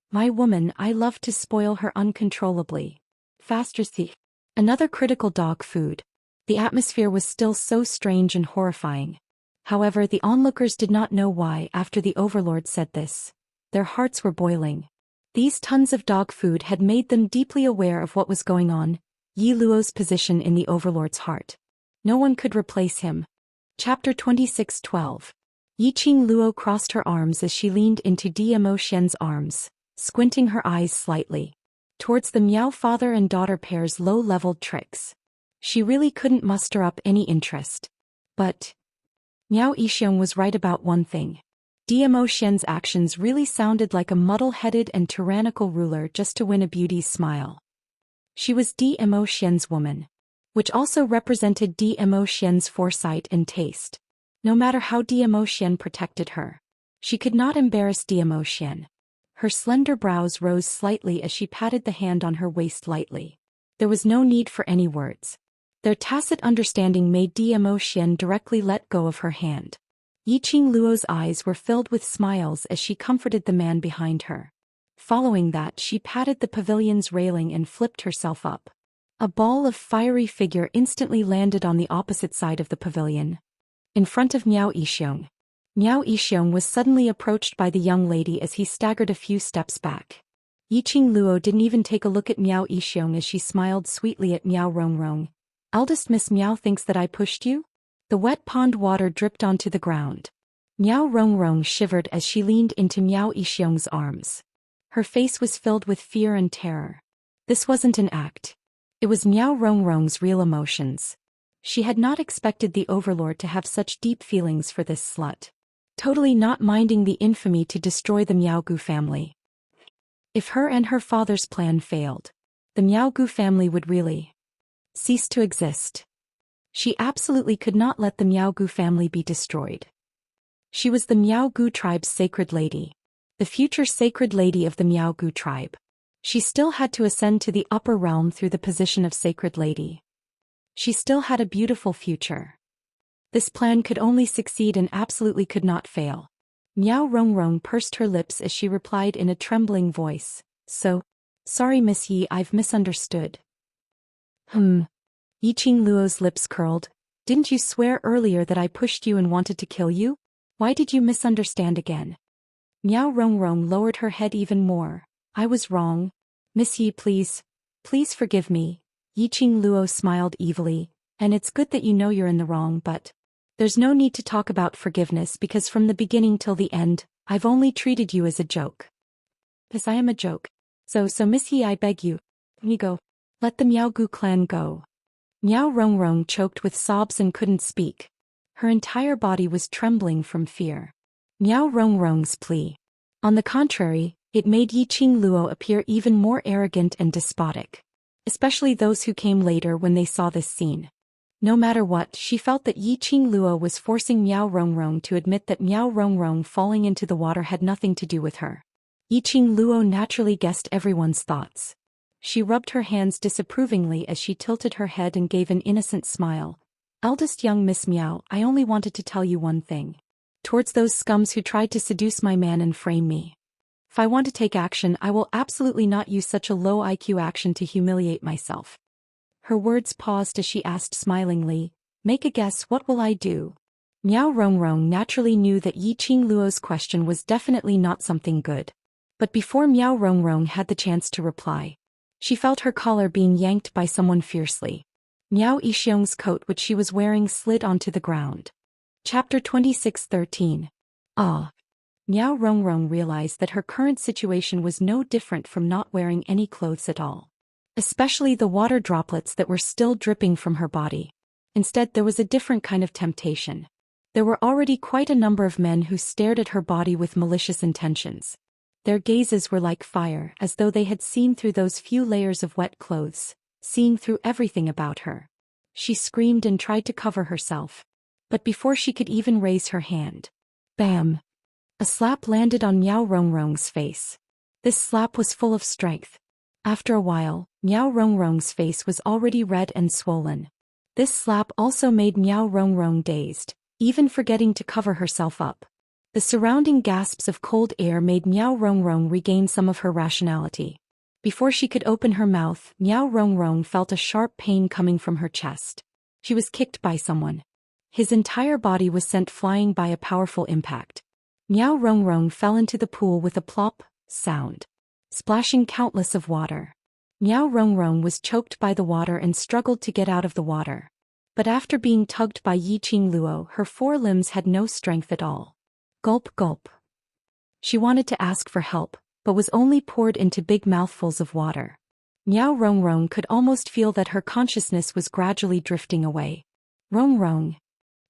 My woman, I love to spoil her uncontrollably. Faster thief. Another critical dog food. The atmosphere was still so strange and horrifying. However, the onlookers did not know why after the Overlord said this. Their hearts were boiling. These tons of dog food had made them deeply aware of what was going on, Yi Luo's position in the Overlord's heart. No one could replace him. Chapter 26:12. Yiqing Luo crossed her arms as she leaned into Zhou Xian's arms, squinting her eyes slightly. Towards the Miao father and daughter pair's low-leveled tricks. She really couldn't muster up any interest. But Miao Yixiong was right about one thing. Zhou Xian's actions really sounded like a muddle-headed and tyrannical ruler just to win a beauty's smile. She was Zhou Xian's woman, which also represented Zhou Xian's foresight and taste. No matter how Zhou Xian protected her, she could not embarrass Zhou Xian. Her slender brows rose slightly as she patted the hand on her waist lightly. There was no need for any words. Their tacit understanding made Zhou Xian directly let go of her hand. Yiqing Luo's eyes were filled with smiles as she comforted the man behind her. Following that, she patted the pavilion's railing and flipped herself up. A ball of fiery figure instantly landed on the opposite side of the pavilion. In front of Miao Yixiong. Miao Yixiong was suddenly approached by the young lady as he staggered a few steps back. Yiqing Luo didn't even take a look at Miao Yixiong as she smiled sweetly at Miao Rongrong. Eldest Miss Miao thinks that I pushed you? The wet pond water dripped onto the ground. Miao Rongrong shivered as she leaned into Miao Yixiong's arms. Her face was filled with fear and terror. This wasn't an act. It was Miao Rongrong's real emotions. She had not expected the Overlord to have such deep feelings for this slut. Totally not minding the infamy to destroy the Miaogu family. If her and her father's plan failed, the Miaogu family would really cease to exist. She absolutely could not let the Miaogu family be destroyed. She was the Miaogu tribe's sacred lady. The future sacred lady of the Miaogu tribe. She still had to ascend to the upper realm through the position of sacred lady. She still had a beautiful future. This plan could only succeed and absolutely could not fail. Miao Rongrong pursed her lips as she replied in a trembling voice. Sorry Miss Yi, I've misunderstood. Yiqing Luo's lips curled. Didn't you swear earlier that I pushed you and wanted to kill you? Why did you misunderstand again? Miao Rongrong lowered her head even more. I was wrong. Miss Yi, please forgive me. Yiqing Luo smiled evilly. And it's good that you know you're in the wrong, but there's no need to talk about forgiveness because from the beginning till the end, I've only treated you as a joke. Yes, I am a joke. So Miss Yi, I beg you. Me go. Let the Miao Gu clan go. Miao Rongrong choked with sobs and couldn't speak. Her entire body was trembling from fear. Miao Rongrong's plea. On the contrary, it made Yiqing Luo appear even more arrogant and despotic. Especially those who came later when they saw this scene. No matter what, she felt that Yiqing Luo was forcing Miao Rongrong to admit that Miao Rongrong falling into the water had nothing to do with her. Yiqing Luo naturally guessed everyone's thoughts. She rubbed her hands disapprovingly as she tilted her head and gave an innocent smile. Eldest young Miss Miao, I only wanted to tell you one thing. Towards those scums who tried to seduce my man and frame me. If I want to take action, I will absolutely not use such a low IQ action to humiliate myself. Her words paused as she asked smilingly, make a guess, what will I do? Miao Rongrong naturally knew that Yiqing Luo's question was definitely not something good. But before Miao Rongrong had the chance to reply, she felt her collar being yanked by someone fiercely. Miao Yixiong's coat which she was wearing slid onto the ground. Chapter 26:13. Ah. Miao Rongrong realized that her current situation was no different from not wearing any clothes at all. Especially the water droplets that were still dripping from her body. Instead, there was a different kind of temptation. There were already quite a number of men who stared at her body with malicious intentions. Their gazes were like fire, as though they had seen through those few layers of wet clothes, seeing through everything about her. She screamed and tried to cover herself. But before she could even raise her hand, bam! A slap landed on Miao Rongrong's face. This slap was full of strength. After a while, Miao Rongrong's face was already red and swollen. This slap also made Miao Rongrong dazed, even forgetting to cover herself up. The surrounding gasps of cold air made Miao Rongrong regain some of her rationality. Before she could open her mouth, Miao Rongrong felt a sharp pain coming from her chest. She was kicked by someone. His entire body was sent flying by a powerful impact. Miao Rongrong fell into the pool with a plop sound, splashing countless of water. Miao Rongrong was choked by the water and struggled to get out of the water. But after being tugged by Yiqing Luo, her four limbs had no strength at all. Gulp gulp. She wanted to ask for help, but was only poured into big mouthfuls of water. Miao Rongrong could almost feel that her consciousness was gradually drifting away. Rongrong.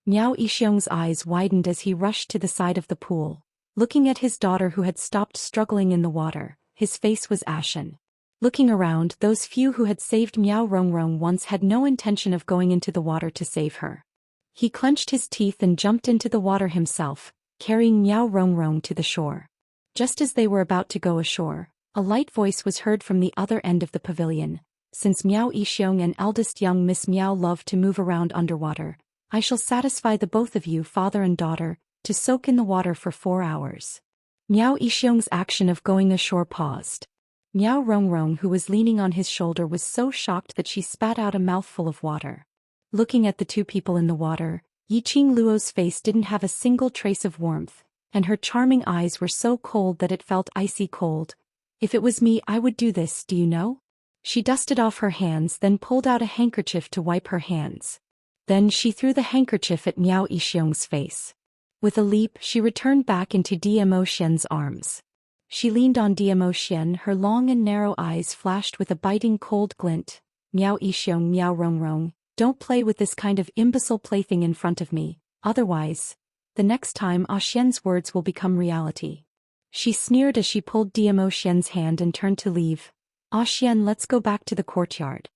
Miao Yixiong's eyes widened as he rushed to the side of the pool. Looking at his daughter who had stopped struggling in the water, his face was ashen. Looking around, those few who had saved Miao Rongrong once had no intention of going into the water to save her. He clenched his teeth and jumped into the water himself, carrying Miao Rongrong to the shore. Just as they were about to go ashore, a light voice was heard from the other end of the pavilion. Since Miao Yixiong and eldest young Miss Miao love to move around underwater, I shall satisfy the both of you, father and daughter, to soak in the water for 4 hours. Miao Yixiong's action of going ashore paused. Miao Rongrong, who was leaning on his shoulder, was so shocked that she spat out a mouthful of water. Looking at the two people in the water, Yiqing Luo's face didn't have a single trace of warmth, and her charming eyes were so cold that it felt icy cold. If it was me, I would do this, do you know? She dusted off her hands, then pulled out a handkerchief to wipe her hands. Then she threw the handkerchief at Miao Yixiong's face. With a leap, she returned back into Dmo Xian's arms. She leaned on Dmo Xian, her long and narrow eyes flashed with a biting cold glint. Miao Yixiong, Miao Rongrong, don't play with this kind of imbecile plaything in front of me, otherwise, the next time Xian's words will become reality. She sneered as she pulled Dmo Xian's hand and turned to leave. Xian, let's go back to the courtyard.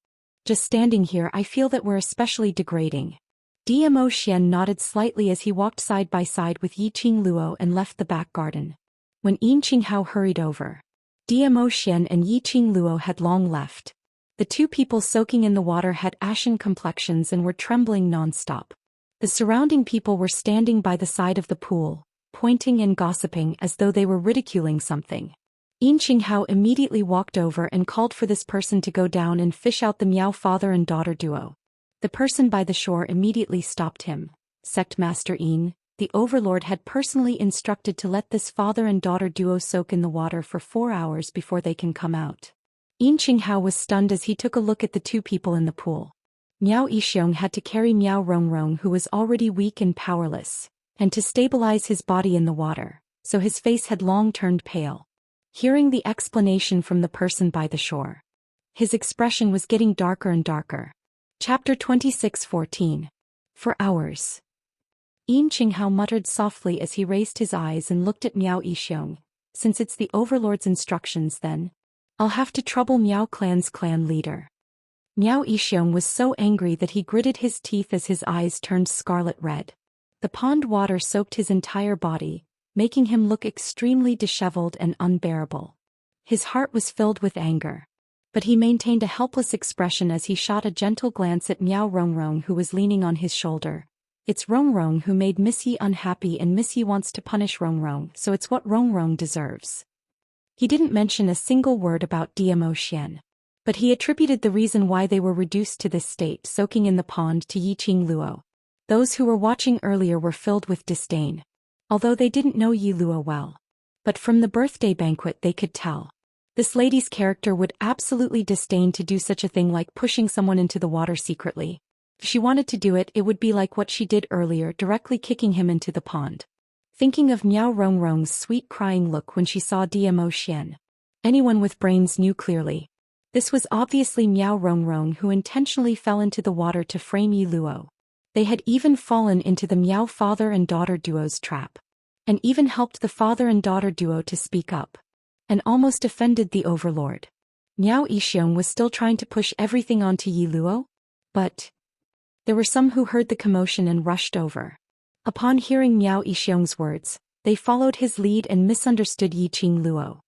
Just standing here, I feel that we're especially degrading. Dmo Xian nodded slightly as he walked side by side with Yiqing Luo and left the back garden. When Yin Qinghao hurried over, Dmo Xian and Yiqing Luo had long left. The two people soaking in the water had ashen complexions and were trembling non-stop. The surrounding people were standing by the side of the pool, pointing and gossiping as though they were ridiculing something. Yin Qinghao immediately walked over and called for this person to go down and fish out the Miao father and daughter duo. The person by the shore immediately stopped him. Sect Master Yin, the overlord had personally instructed to let this father and daughter duo soak in the water for 4 hours before they can come out. Yin Qinghao was stunned as he took a look at the two people in the pool. Miao Yixiong had to carry Miao Rongrong, who was already weak and powerless, and to stabilize his body in the water, so his face had long turned pale. hearing the explanation from the person by the shore. His expression was getting darker and darker. Chapter 26:14. For hours. Yin Qinghao muttered softly as he raised his eyes and looked at Miao Yixiong. Since it's the overlord's instructions then, I'll have to trouble Miao Clan's clan leader. Miao Yixiong was so angry that he gritted his teeth as his eyes turned scarlet red. The pond water soaked his entire body, making him look extremely disheveled and unbearable. His heart was filled with anger. But he maintained a helpless expression as he shot a gentle glance at Miao Rongrong, who was leaning on his shoulder. It's Rongrong who made Miss Yi unhappy, and Miss Yi wants to punish Rongrong, so it's what Rongrong deserves. He didn't mention a single word about Zhou Xian. But he attributed the reason why they were reduced to this state soaking in the pond to Yiqing Luo. Those who were watching earlier were filled with disdain. Although they didn't know Yi Luo well. But from the birthday banquet they could tell. This lady's character would absolutely disdain to do such a thing like pushing someone into the water secretly. If she wanted to do it, it would be like what she did earlier, directly kicking him into the pond. Thinking of Miao Rongrong's sweet crying look when she saw Zhou Xian. Anyone with brains knew clearly. This was obviously Miao Rongrong who intentionally fell into the water to frame Yi Luo. They had even fallen into the Miao father and daughter duo's trap. And even helped the father and daughter duo to speak up. And almost offended the overlord. Miao Yixiong was still trying to push everything onto Yi Luo. But there were some who heard the commotion and rushed over. Upon hearing Miao Yixiong's words, they followed his lead and misunderstood Yiqing Luo.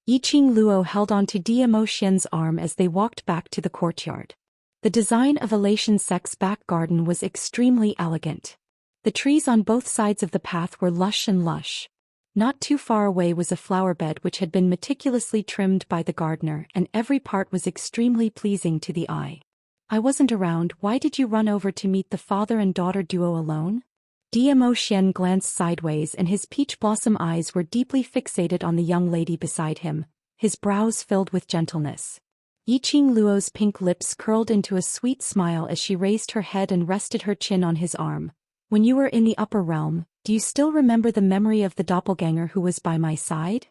Yiqing Luo held onto Zhou Xian's arm as they walked back to the courtyard. The design of Elation Sec's back garden was extremely elegant. The trees on both sides of the path were lush and lush. Not too far away was a flower bed which had been meticulously trimmed by the gardener, and every part was extremely pleasing to the eye. I wasn't around. Why did you run over to meet the father and daughter duo alone? Zhou Xian glanced sideways and his peach blossom eyes were deeply fixated on the young lady beside him, his brows filled with gentleness. Yiqing Luo's pink lips curled into a sweet smile as she raised her head and rested her chin on his arm. When you were in the upper realm, do you still remember the memory of the doppelganger who was by my side?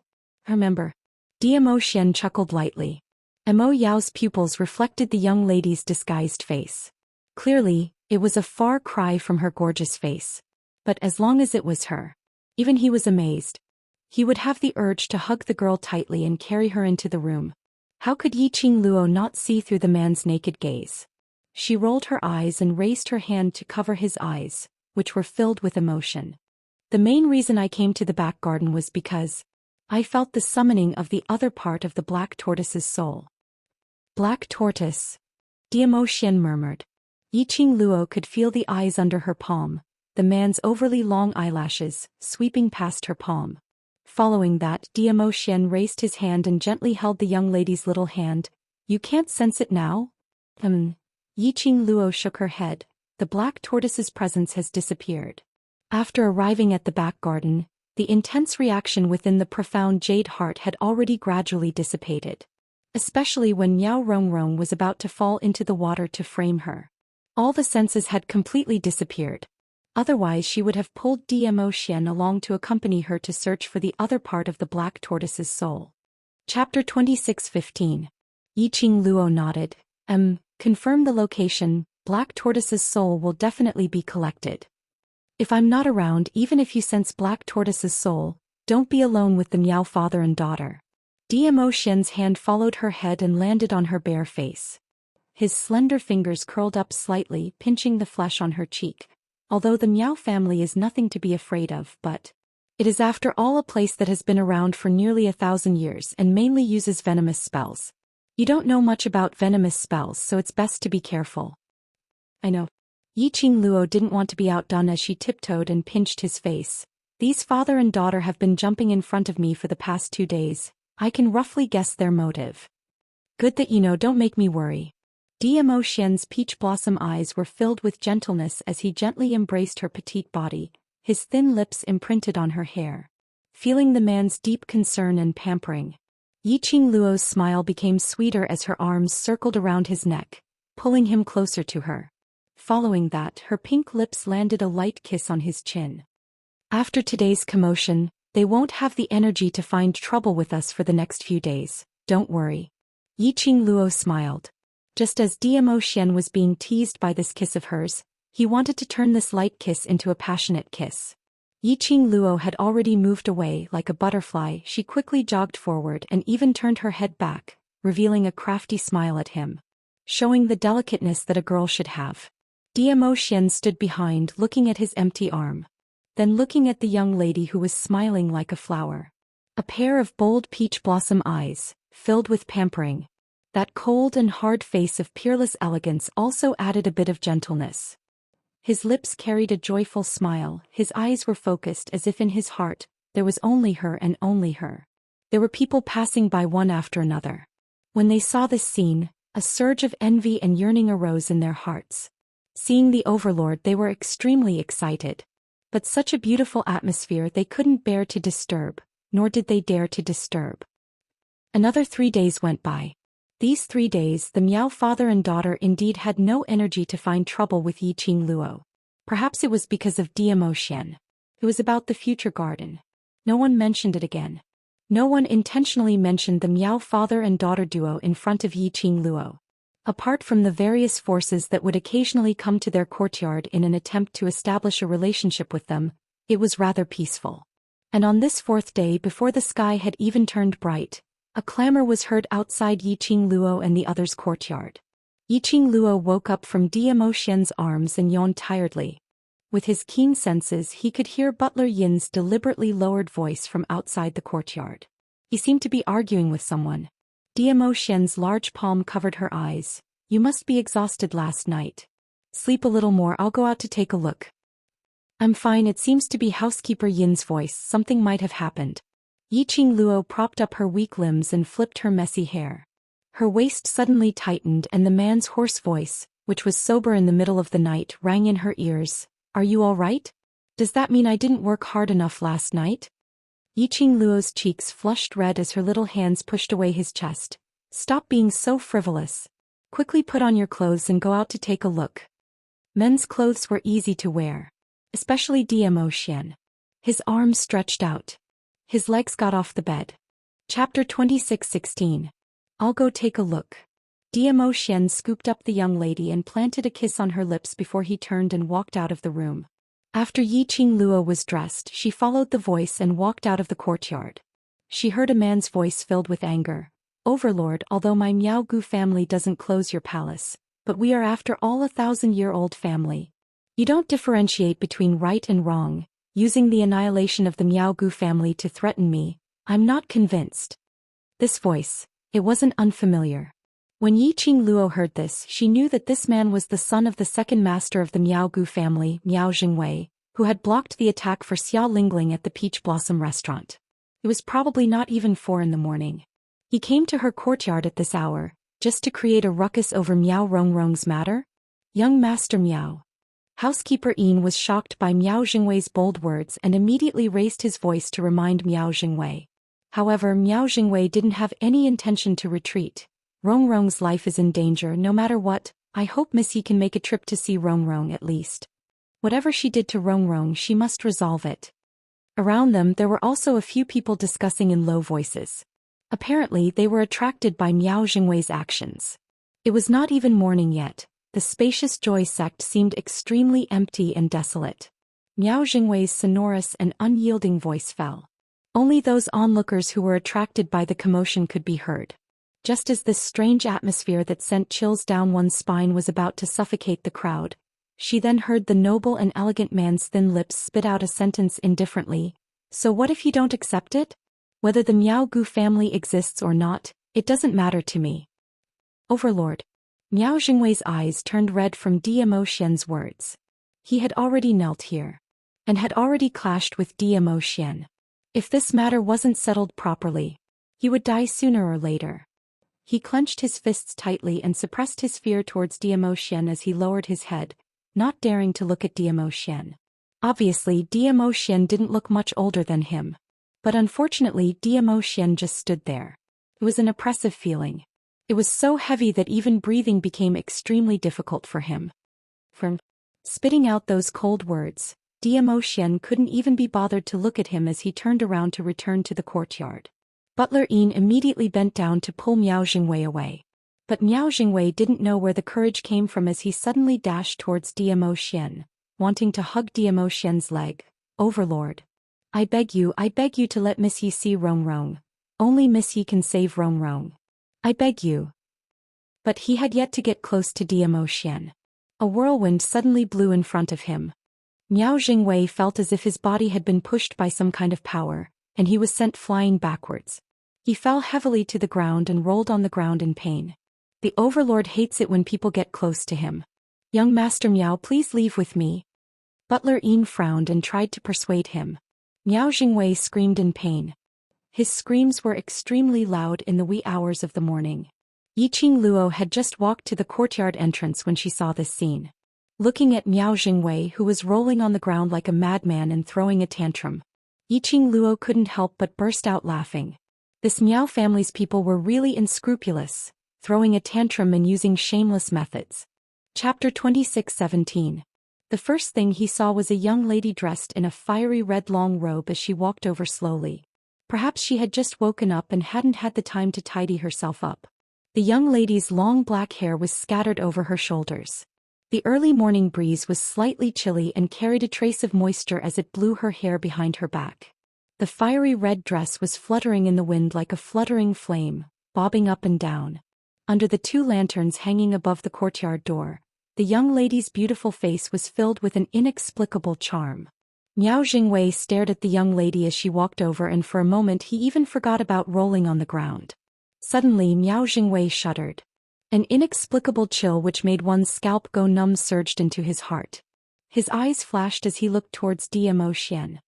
Remember. Zhou Xian chuckled lightly. Mo Yao's pupils reflected the young lady's disguised face. Clearly, it was a far cry from her gorgeous face. But as long as it was her. Even he was amazed. He would have the urge to hug the girl tightly and carry her into the room. How could Yiqing Luo not see through the man's naked gaze? She rolled her eyes and raised her hand to cover his eyes, which were filled with emotion. The main reason I came to the back garden was because I felt the summoning of the other part of the black tortoise's soul. Black tortoise? Zhou Xian murmured. Yiqing Luo could feel the eyes under her palm, the man's overly long eyelashes, sweeping past her palm. Following that, Zhou Xian raised his hand and gently held the young lady's little hand. You can't sense it now? Yiqing Luo shook her head. The black tortoise's presence has disappeared. After arriving at the back garden, the intense reaction within the profound jade heart had already gradually dissipated. Especially when Miao Rongrong was about to fall into the water to frame her. All the senses had completely disappeared. Otherwise she would have pulled Zhou Xian along to accompany her to search for the other part of the black tortoise's soul. Chapter 26:15. Yiqing Luo nodded. Confirm the location. Black tortoise's soul will definitely be collected. If I'm not around, even if you sense black tortoise's soul, don't be alone with the Miao father and daughter. Zhou Xian's hand followed her head and landed on her bare face. His slender fingers curled up slightly, pinching the flesh on her cheek. Although the Miao family is nothing to be afraid of, but it is after all a place that has been around for nearly 1,000 years and mainly uses venomous spells. You don't know much about venomous spells, so it's best to be careful. I know. Yiqing Luo didn't want to be outdone as she tiptoed and pinched his face. These father and daughter have been jumping in front of me for the past 2 days. I can roughly guess their motive. Good that you know, don't make me worry. Zhou Xian's peach blossom eyes were filled with gentleness as he gently embraced her petite body, his thin lips imprinted on her hair. Feeling the man's deep concern and pampering, Yiqing Luo's smile became sweeter as her arms circled around his neck, pulling him closer to her. Following that, her pink lips landed a light kiss on his chin. After today's commotion, They won't have the energy to find trouble with us for the next few days, don't worry. Yiqing Luo smiled. Just as Zhou Xian was being teased by this kiss of hers, he wanted to turn this light kiss into a passionate kiss. Yiqing Luo had already moved away like a butterfly. She quickly jogged forward and even turned her head back, revealing a crafty smile at him, showing the delicateness that a girl should have. Zhou Xian stood behind, looking at his empty arm, then looking at the young lady who was smiling like a flower. A pair of bold peach blossom eyes, filled with pampering. That cold and hard face of peerless elegance also added a bit of gentleness. His lips carried a joyful smile, his eyes were focused as if in his heart, there was only her and only her. There were people passing by one after another. When they saw this scene, a surge of envy and yearning arose in their hearts. Seeing the overlord, they were extremely excited. But such a beautiful atmosphere they couldn't bear to disturb, nor did they dare to disturb. Another 3 days went by. These 3 days the Miao father and daughter indeed had no energy to find trouble with Yiqing Luo. Perhaps it was because of Zhou Xian. It was about the future garden. No one mentioned it again. No one intentionally mentioned the Miao father and daughter duo in front of Yiqing Luo. Apart from the various forces that would occasionally come to their courtyard in an attempt to establish a relationship with them, it was rather peaceful. And on this 4th day, before the sky had even turned bright, a clamor was heard outside Yiqing Luo and the others' courtyard. Yiqing Luo woke up from Zhou Xian's arms and yawned tiredly. With his keen senses, he could hear Butler Yin's deliberately lowered voice from outside the courtyard. He seemed to be arguing with someone. Zhou Xian's large palm covered her eyes. You must be exhausted last night. Sleep a little more, I'll go out to take a look. I'm fine, it seems to be housekeeper Yin's voice, something might have happened. Yiqing Luo propped up her weak limbs and flipped her messy hair. Her waist suddenly tightened and the man's hoarse voice, which was sober in the middle of the night, rang in her ears. Are you all right? Does that mean I didn't work hard enough last night? Yiqing Luo's cheeks flushed red as her little hands pushed away his chest. Stop being so frivolous. Quickly put on your clothes and go out to take a look. Men's clothes were easy to wear. Especially Zhou Xian. His arms stretched out. His legs got off the bed. Chapter 26:16. I'll go take a look. Zhou Xian scooped up the young lady and planted a kiss on her lips before he turned and walked out of the room. After Yiqing Luo was dressed, she followed the voice and walked out of the courtyard. She heard a man's voice filled with anger. Overlord, although my Miao Gu family doesn't close your palace, but we are after all a 1,000-year-old family. You don't differentiate between right and wrong, using the annihilation of the Miao Gu family to threaten me. I'm not convinced. This voice, it wasn't unfamiliar. When Yiqing Luo heard this, she knew that this man was the son of the second master of the Miao Gu family, Miao Jingwei, who had blocked the attack for Xia Lingling at the Peach Blossom restaurant. It was probably not even 4 in the morning. He came to her courtyard at this hour, just to create a ruckus over Miao Rongrong's matter? Young Master Miao. Housekeeper Yin was shocked by Miao Jingwei's bold words and immediately raised his voice to remind Miao Jingwei. However, Miao Jingwei didn't have any intention to retreat. Rongrong's life is in danger no matter what. I hope Missy can make a trip to see Rongrong at least. Whatever she did to Rongrong, she must resolve it. Around them there were also a few people discussing in low voices. Apparently they were attracted by Miao Jingwei's actions. It was not even morning yet. The spacious Joy sect seemed extremely empty and desolate. Miao Jingwei's sonorous and unyielding voice fell. Only those onlookers who were attracted by the commotion could be heard. Just as this strange atmosphere that sent chills down one's spine was about to suffocate the crowd, she then heard the noble and elegant man's thin lips spit out a sentence indifferently. So what if you don't accept it? Whether the Miao Gu family exists or not, it doesn't matter to me. Overlord. Miao Jingwei's eyes turned red from Zhou Xian's words. He had already knelt here. And had already clashed with Zhou Xian. If this matter wasn't settled properly, he would die sooner or later. He clenched his fists tightly and suppressed his fear towards Zhou Xian as he lowered his head, not daring to look at Zhou Xian. Obviously, Zhou Xian didn't look much older than him. But unfortunately, Zhou Xian just stood there. It was an oppressive feeling. It was so heavy that even breathing became extremely difficult for him. From spitting out those cold words, Zhou Xian couldn't even be bothered to look at him as he turned around to return to the courtyard. Butler Yin immediately bent down to pull Miao Jingwei away. But Miao Jingwei didn't know where the courage came from as he suddenly dashed towards Zhou Xian, wanting to hug Zhou Xian's leg. Overlord. I beg you to let Miss Yi see Rong Rong. Only Miss Yi can save Rong Rong. I beg you. But he had yet to get close to Zhou Xian. A whirlwind suddenly blew in front of him. Miao Jingwei felt as if his body had been pushed by some kind of power, and he was sent flying backwards. He fell heavily to the ground and rolled on the ground in pain. The Overlord hates it when people get close to him. Young Master Miao, please leave with me. Butler Yin frowned and tried to persuade him. Miao Jingwei screamed in pain. His screams were extremely loud in the wee hours of the morning. Yiqing Luo had just walked to the courtyard entrance when she saw this scene. Looking at Miao Jingwei, who was rolling on the ground like a madman and throwing a tantrum, Yiqing Luo couldn't help but burst out laughing. This Miao family's people were really unscrupulous, throwing a tantrum and using shameless methods. Chapter 26:17. The first thing he saw was a young lady dressed in a fiery red long robe as she walked over slowly. Perhaps she had just woken up and hadn't had the time to tidy herself up. The young lady's long black hair was scattered over her shoulders. The early morning breeze was slightly chilly and carried a trace of moisture as it blew her hair behind her back. The fiery red dress was fluttering in the wind like a fluttering flame, bobbing up and down. Under the two lanterns hanging above the courtyard door, the young lady's beautiful face was filled with an inexplicable charm. Miao Jingwei stared at the young lady as she walked over, and for a moment he even forgot about rolling on the ground. Suddenly Miao Jingwei shuddered. An inexplicable chill which made one's scalp go numb surged into his heart. His eyes flashed as he looked towards Zhou Xian.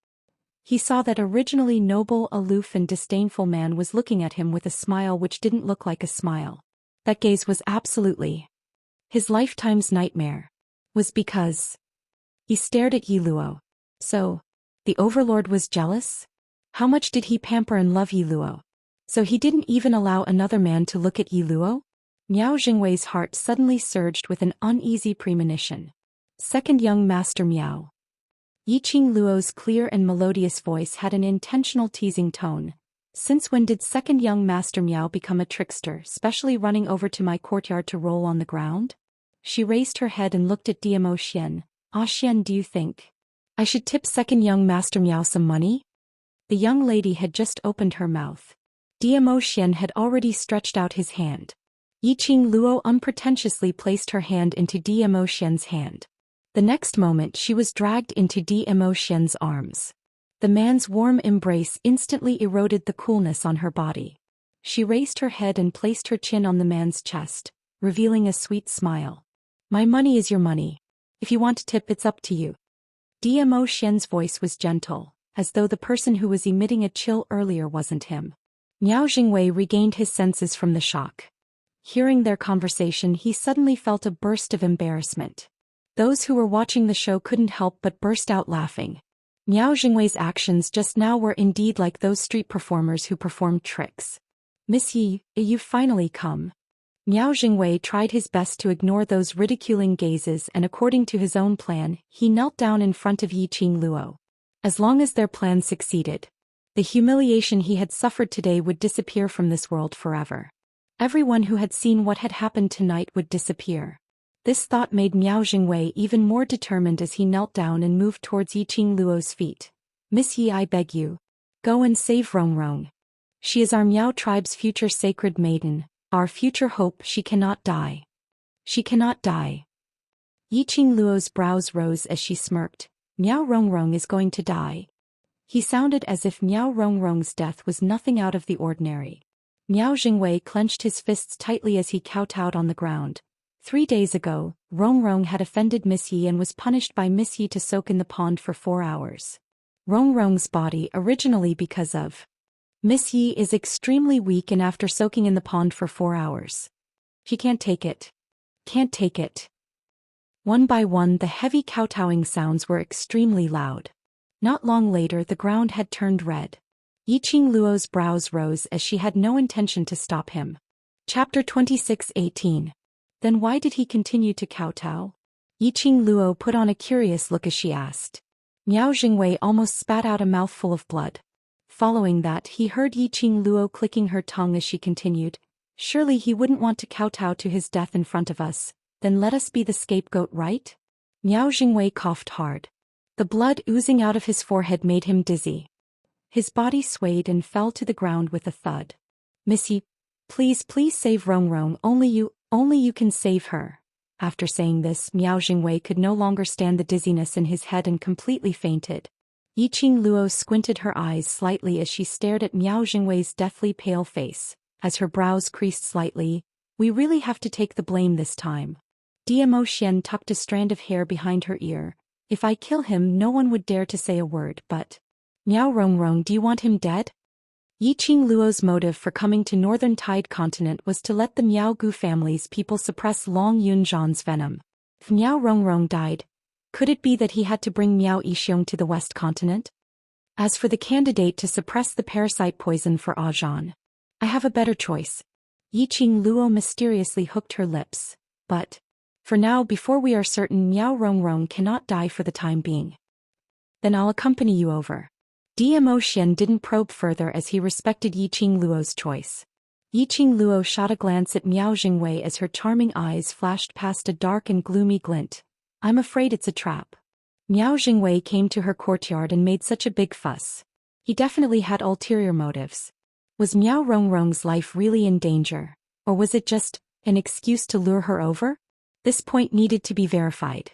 He saw that originally noble, aloof and disdainful man was looking at him with a smile which didn't look like a smile. That gaze was absolutely his lifetime's nightmare. Was because he stared at Yi Luo. So, the Overlord was jealous? How much did he pamper and love Yi Luo? So he didn't even allow another man to look at Yi Luo? Miao Jingwei's heart suddenly surged with an uneasy premonition. Second young Master Miao. Yiqing Luo's clear and melodious voice had an intentional teasing tone. Since when did second young Master Miao become a trickster, specially running over to my courtyard to roll on the ground? She raised her head and looked at Zhou Xian. Ah Xian, do you think I should tip second young Master Miao some money? The young lady had just opened her mouth. Zhou Xian had already stretched out his hand. Yiqing Luo unpretentiously placed her hand into Zhou Xian's hand. The next moment she was dragged into Zhou Xian's arms. The man's warm embrace instantly eroded the coolness on her body. She raised her head and placed her chin on the man's chest, revealing a sweet smile. My money is your money. If you want to tip, it's up to you. Zhou Xian's voice was gentle, as though the person who was emitting a chill earlier wasn't him. Miao Jingwei regained his senses from the shock. Hearing their conversation, he suddenly felt a burst of embarrassment. Those who were watching the show couldn't help but burst out laughing. Miao Jingwei's actions just now were indeed like those street performers who performed tricks. Miss Yi, you've finally come. Miao Jingwei tried his best to ignore those ridiculing gazes, and according to his own plan, he knelt down in front of Yiqing Luo. As long as their plan succeeded, the humiliation he had suffered today would disappear from this world forever. Everyone who had seen what had happened tonight would disappear. This thought made Miao Jingwei even more determined as he knelt down and moved towards Yiqing Luo's feet. Miss Yi, I beg you. Go and save Rong Rong. She is our Miao tribe's future sacred maiden, our future hope. She cannot die. She cannot die. Yiqing Luo's brows rose as she smirked. Miao Rong Rong is going to die. He sounded as if Miao Rong Rong's death was nothing out of the ordinary. Miao Jingwei clenched his fists tightly as he kowtowed on the ground. 3 days ago, Rong Rong had offended Miss Yi and was punished by Miss Yi to soak in the pond for 4 hours. Rong Rong's body, originally because of Miss Yi, is extremely weak, and after soaking in the pond for 4 hours, she can't take it. Can't take it. One by one the heavy kowtowing sounds were extremely loud. Not long later the ground had turned red. Yiqing Luo's brows rose as she had no intention to stop him. Chapter 26:18. Then why did he continue to kowtow? Yiqing Luo put on a curious look as she asked. Miao Jingwei almost spat out a mouthful of blood. Following that, he heard Yiqing Luo clicking her tongue as she continued, "Surely he wouldn't want to kowtow to his death in front of us, then let us be the scapegoat, right?" Miao Jingwei coughed hard. The blood oozing out of his forehead made him dizzy. His body swayed and fell to the ground with a thud. "Missy, please save Rongrong, only you can save her." After saying this, Miao Jingwei could no longer stand the dizziness in his head and completely fainted. Yiqing Luo squinted her eyes slightly as she stared at Miao Jingwei's deathly pale face. As her brows creased slightly, "We really have to take the blame this time." Zhou Xian tucked a strand of hair behind her ear. "If I kill him, no one would dare to say a word, but... Miao Rongrong, do you want him dead?" Yiqing Luo's motive for coming to Northern Tide Continent was to let the Miao Gu family's people suppress Long Yunzhan's venom. If Miao Rongrong died, could it be that he had to bring Miao Yixiong to the West Continent? As for the candidate to suppress the parasite poison for Zhan, I have a better choice. Yiqing Luo mysteriously hooked her lips. "But... for now, before we are certain Miao Rongrong cannot die for the time being, then I'll accompany you over." Zhou Xian didn't probe further as he respected Yiqing Luo's choice. Yiqing Luo shot a glance at Miao Jingwei as her charming eyes flashed past a dark and gloomy glint. "I'm afraid it's a trap." Miao Jingwei came to her courtyard and made such a big fuss. He definitely had ulterior motives. Was Miao Rongrong's life really in danger, or was it just an excuse to lure her over? This point needed to be verified.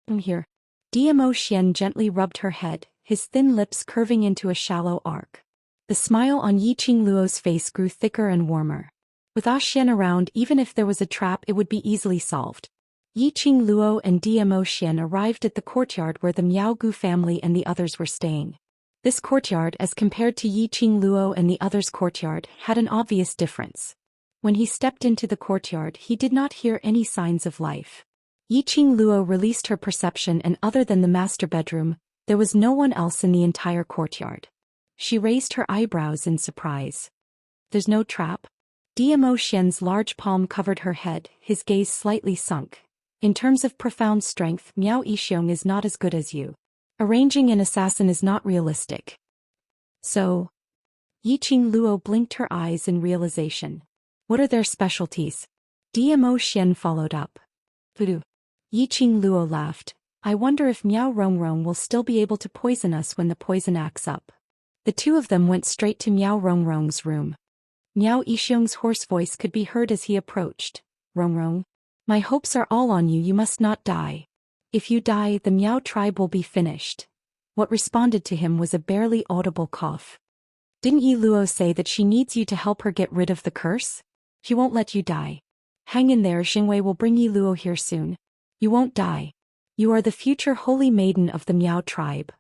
Here. Zhou Xian gently rubbed her head, his thin lips curving into a shallow arc. The smile on Yiqing Luo's face grew thicker and warmer. With Xian around, even if there was a trap, it would be easily solved. Yiqing Luo and Zhou Xian arrived at the courtyard where the Miao Gu family and the others were staying. This courtyard, as compared to Yiqing Luo and the others' courtyard, had an obvious difference. When he stepped into the courtyard, he did not hear any signs of life. Yiqing Luo released her perception, and other than the master bedroom, there was no one else in the entire courtyard. She raised her eyebrows in surprise. "There's no trap?" Zhou Xian's large palm covered her head, his gaze slightly sunk. "In terms of profound strength, Miao Yixiong is not as good as you. Arranging an assassin is not realistic." "So?" Yiqing Luo blinked her eyes in realization. "What are their specialties?" Zhou Xian followed up. "Voodoo." Yiqing Luo laughed. "I wonder if Miao Rongrong will still be able to poison us when the poison acts up." The two of them went straight to Miao Rongrong's room. Miao Yixiong's hoarse voice could be heard as he approached. "Rongrong, my hopes are all on you. You must not die. If you die, the Miao tribe will be finished." What responded to him was a barely audible cough. "Didn't Yi Luo say that she needs you to help her get rid of the curse? She won't let you die. Hang in there, Xingwei will bring Yi Luo here soon. You won't die. You are the future holy maiden of the Miao tribe."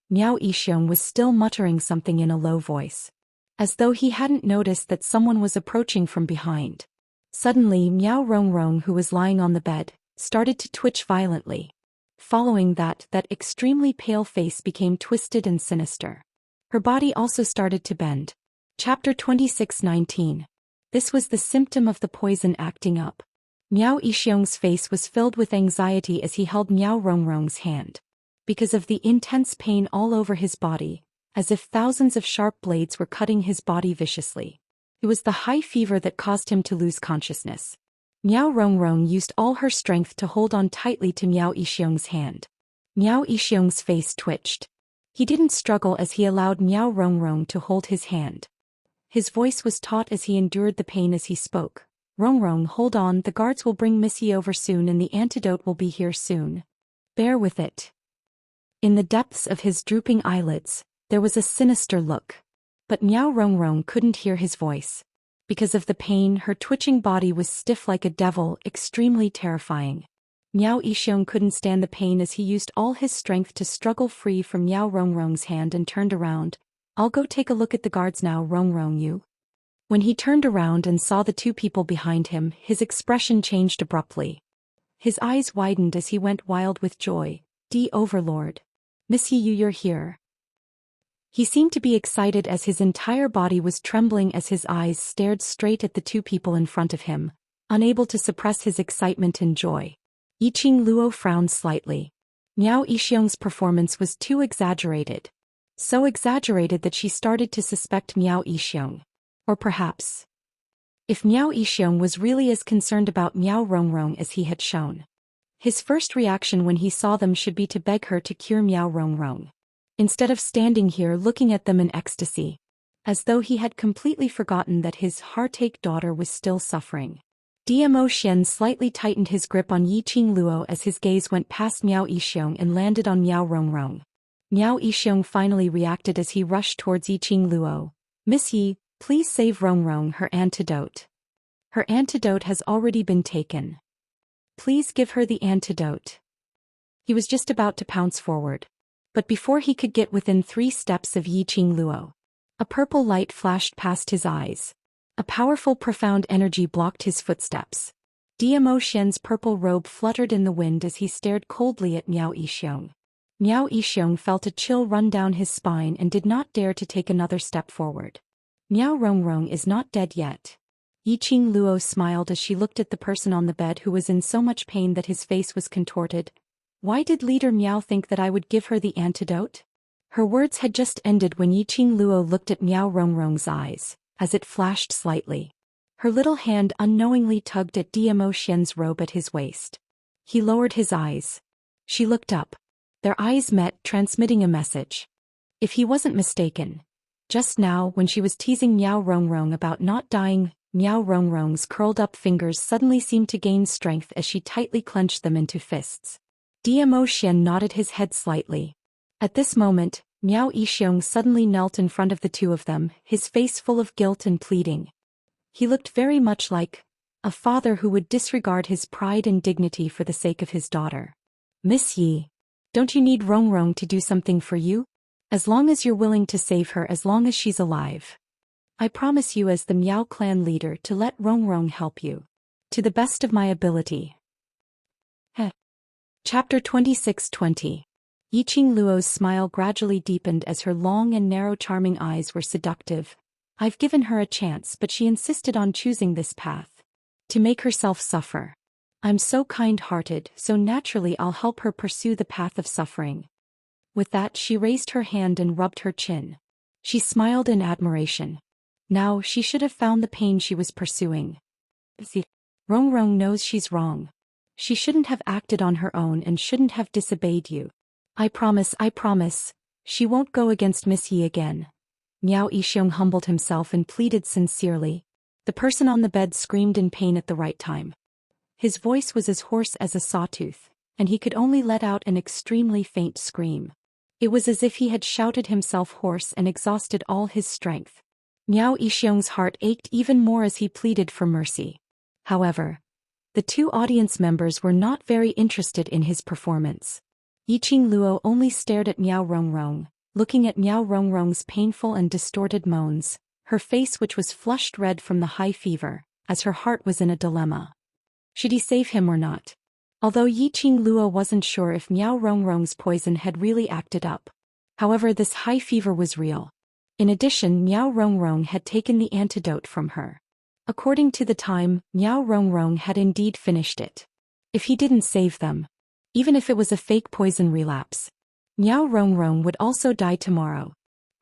Miao Yixiong was still muttering something in a low voice, as though he hadn't noticed that someone was approaching from behind. Suddenly, Miao Rongrong, who was lying on the bed, started to twitch violently. Following that extremely pale face became twisted and sinister. Her body also started to bend. Chapter 26:19. This was the symptom of the poison acting up. Miao Yixiong's face was filled with anxiety as he held Miao Rongrong's hand. Because of the intense pain all over his body, as if thousands of sharp blades were cutting his body viciously. It was the high fever that caused him to lose consciousness. Miao Rongrong used all her strength to hold on tightly to Miao Yixiong's hand. Miao Yixiong's face twitched. He didn't struggle as he allowed Miao Rongrong to hold his hand. His voice was taut as he endured the pain as he spoke. "Rongrong, hold on, the guards will bring Missy over soon and the antidote will be here soon. Bear with it." In the depths of his drooping eyelids, there was a sinister look. But Miao Rongrong couldn't hear his voice. Because of the pain, her twitching body was stiff like a devil, extremely terrifying. Miao Yixiong couldn't stand the pain as he used all his strength to struggle free from Miao Rongrong's hand and turned around. "I'll go take a look at the guards now, Rongrong, you." When he turned around and saw the two people behind him, his expression changed abruptly. His eyes widened as he went wild with joy. "Overlord. Miss Yi, you're here." He seemed to be excited as his entire body was trembling as his eyes stared straight at the two people in front of him, unable to suppress his excitement and joy. Yiqing Luo frowned slightly. Miao Yixiong's performance was too exaggerated. So exaggerated that she started to suspect Miao Yixiong. Or perhaps, if Miao Yixiong was really as concerned about Miao Rongrong as he had shown. His first reaction when he saw them should be to beg her to cure Miao Rongrong. Instead of standing here looking at them in ecstasy. As though he had completely forgotten that his heartache daughter was still suffering. Zhou Xian slightly tightened his grip on Yiqing Luo as his gaze went past Miao Yixiong and landed on Miao Rongrong. Miao Yixiong finally reacted as he rushed towards Yiqing Luo. "Miss Yi, please save Rongrong her antidote. Her antidote has already been taken. Please give her the antidote." He was just about to pounce forward. But before he could get within 3 steps of Yiqing Luo, a purple light flashed past his eyes. A powerful profound energy blocked his footsteps. Zhou Xian's purple robe fluttered in the wind as he stared coldly at Miao Yixiong. Miao Yixiong felt a chill run down his spine and did not dare to take another step forward. Miao Rongrong is not dead yet. Yiqing Luo smiled as she looked at the person on the bed who was in so much pain that his face was contorted. "Why did Leader Miao think that I would give her the antidote?" Her words had just ended when Yiqing Luo looked at Miao Rongrong's eyes, as it flashed slightly. Her little hand unknowingly tugged at Zhou Xian's robe at his waist. He lowered his eyes. She looked up. Their eyes met, transmitting a message. If he wasn't mistaken, just now when she was teasing Miao Rongrong about not dying, Miao Rongrong's curled-up fingers suddenly seemed to gain strength as she tightly clenched them into fists. Zhou Xian nodded his head slightly. At this moment, Miao Yixiong suddenly knelt in front of the two of them, his face full of guilt and pleading. He looked very much like a father who would disregard his pride and dignity for the sake of his daughter. "Miss Yi, don't you need Rongrong to do something for you? As long as you're willing to save her, as long as she's alive. I promise you as the Miao clan leader to let Rongrong help you. To the best of my ability." Chapter 26-20. Yiqing Luo's smile gradually deepened as her long and narrow charming eyes were seductive. "I've given her a chance, but she insisted on choosing this path. To make herself suffer. I'm so kind-hearted, so naturally I'll help her pursue the path of suffering." With that she raised her hand and rubbed her chin. She smiled in admiration. Now she should have found the pain she was pursuing. Rongrong knows she's wrong. She shouldn't have acted on her own and shouldn't have disobeyed you. I promise, she won't go against Miss Yi again." Miao Yixiong humbled himself and pleaded sincerely. The person on the bed screamed in pain at the right time. His voice was as hoarse as a sawtooth, and he could only let out an extremely faint scream. It was as if he had shouted himself hoarse and exhausted all his strength. Miao Yixiong's heart ached even more as he pleaded for mercy. However, the 2 audience members were not very interested in his performance. Yiqing Luo only stared at Miao Rongrong, looking at Miao Rongrong's painful and distorted moans, her face which was flushed red from the high fever, as her heart was in a dilemma. Should he save him or not? Although Yiqing Luo wasn't sure if Miao Rongrong's poison had really acted up. However, this high fever was real. In addition, Miao Rongrong had taken the antidote from her. According to the time, Miao Rongrong had indeed finished it. If he didn't save them, even if it was a fake poison relapse, Miao Rongrong would also die tomorrow.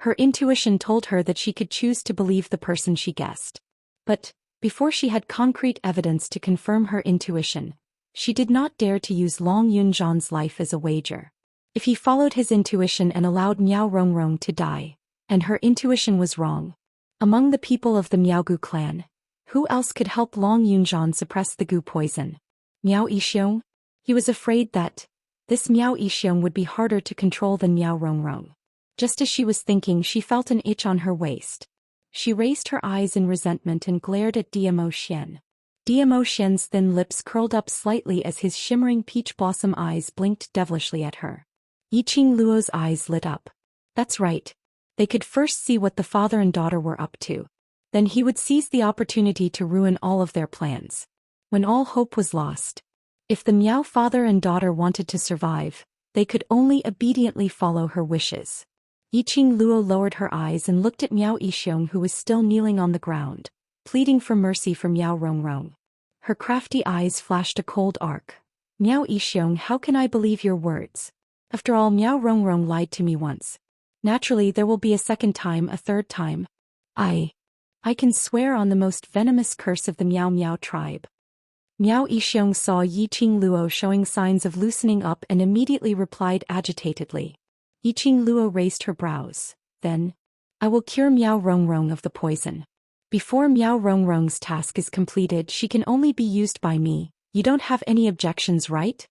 Her intuition told her that she could choose to believe the person she guessed. But, before she had concrete evidence to confirm her intuition, she did not dare to use Long Yunzhan's life as a wager. If he followed his intuition and allowed Miao Rongrong to die, and her intuition was wrong, among the people of the Miaogu clan, who else could help Long Yunzhan suppress the gu poison? Miao Yixiong? He was afraid that this Miao Yixiong would be harder to control than Miao Rongrong. Just as she was thinking, she felt an itch on her waist. She raised her eyes in resentment and glared at Zhou Xian. Zhou Xian's thin lips curled up slightly as his shimmering peach blossom eyes blinked devilishly at her. Yiqing Luo's eyes lit up. That's right. They could first see what the father and daughter were up to. Then he would seize the opportunity to ruin all of their plans. When all hope was lost. If the Miao father and daughter wanted to survive, they could only obediently follow her wishes. Yiqing Luo lowered her eyes and looked at Miao Yixiong, who was still kneeling on the ground, pleading for mercy for Miao Rongrong. Her crafty eyes flashed a cold arc. Miao Yixiong, how can I believe your words? After all, Miao Rongrong lied to me once. Naturally, there will be a second time, a third time. I can swear on the most venomous curse of the Miao Miao tribe. Miao Yixiong saw Yiqing Luo showing signs of loosening up and immediately replied agitatedly. Yiqing Luo raised her brows. Then, I will cure Miao Rongrong of the poison. Before Miao Rongrong's task is completed, she can only be used by me. You don't have any objections, right?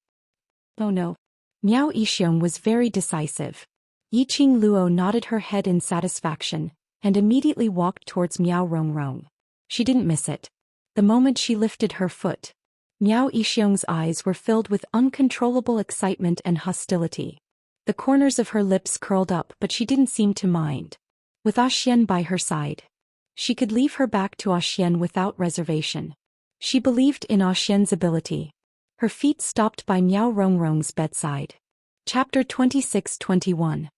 Oh no. Miao Yixiong was very decisive. Yiqing Luo nodded her head in satisfaction, and immediately walked towards Miao Rongrong. She didn't miss it. The moment she lifted her foot, Miao Yixiong's eyes were filled with uncontrollable excitement and hostility. The corners of her lips curled up, but she didn't seem to mind. With Xian by her side, she could leave her back to Xian without reservation. She believed in Xian's ability. Her feet stopped by Miao Rongrong's bedside. Chapter 26-21.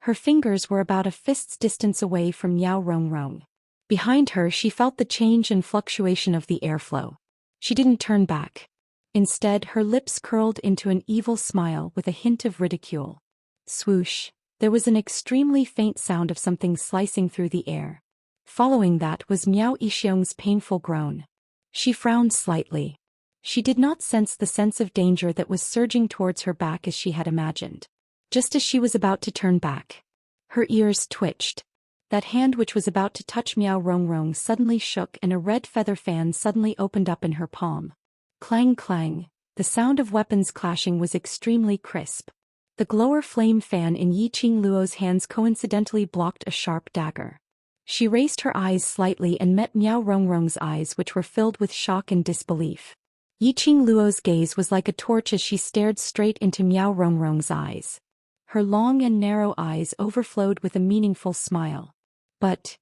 Her fingers were about a fist's distance away from Miao Rongrong. Behind her she felt the change and fluctuation of the airflow. She didn't turn back. Instead, her lips curled into an evil smile with a hint of ridicule. Swoosh. There was an extremely faint sound of something slicing through the air. Following that was Miao Yixiong's painful groan. She frowned slightly. She did not sense the sense of danger that was surging towards her back as she had imagined. Just as she was about to turn back, her ears twitched. That hand which was about to touch Miao Rongrong suddenly shook and a red feather fan suddenly opened up in her palm. Clang clang, the sound of weapons clashing was extremely crisp. The glower flame fan in Yiqing Luo's hands coincidentally blocked a sharp dagger. She raised her eyes slightly and met Miao Rongrong's eyes, which were filled with shock and disbelief. Yiqing Luo's gaze was like a torch as she stared straight into Miao Rongrong's eyes. Her long and narrow eyes overflowed with a meaningful smile. But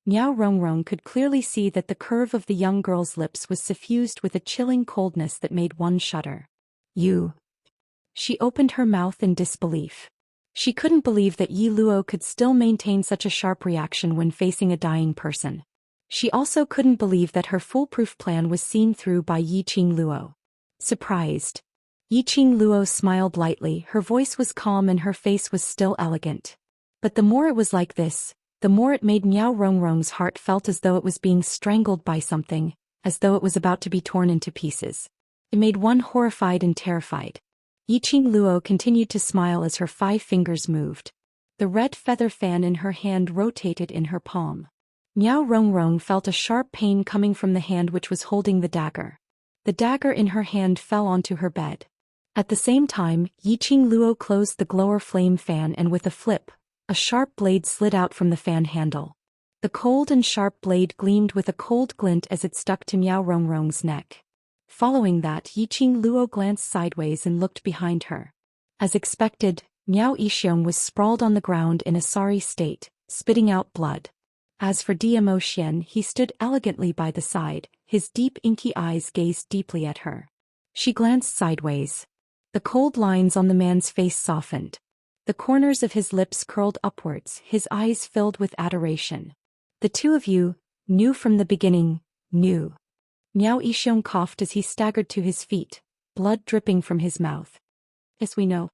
Miao Rongrong could clearly see that the curve of the young girl's lips was suffused with a chilling coldness that made one shudder. You. She opened her mouth in disbelief. She couldn't believe that Yi Luo could still maintain such a sharp reaction when facing a dying person. She also couldn't believe that her foolproof plan was seen through by Yiqing Luo. Surprised, Yiqing Luo smiled lightly. Her voice was calm and her face was still elegant. But the more it was like this, the more it made Miao Rongrong's heart felt as though it was being strangled by something, as though it was about to be torn into pieces. It made one horrified and terrified. Yiqing Luo continued to smile as her 5 fingers moved. The red feather fan in her hand rotated in her palm. Miao Rongrong felt a sharp pain coming from the hand which was holding the dagger. The dagger in her hand fell onto her bed. At the same time, Yiqing Luo closed the glower flame fan and with a flip, a sharp blade slid out from the fan handle. The cold and sharp blade gleamed with a cold glint as it stuck to Miao Rongrong's neck. Following that, Yiqing Luo glanced sideways and looked behind her. As expected, Miao Yixiong was sprawled on the ground in a sorry state, spitting out blood. As for Zhou Xian, he stood elegantly by the side, his deep inky eyes gazed deeply at her. She glanced sideways. The cold lines on the man's face softened. The corners of his lips curled upwards, his eyes filled with adoration. The two of you knew from the beginning, knew. Miao Yixiong coughed as he staggered to his feet, blood dripping from his mouth. As we know.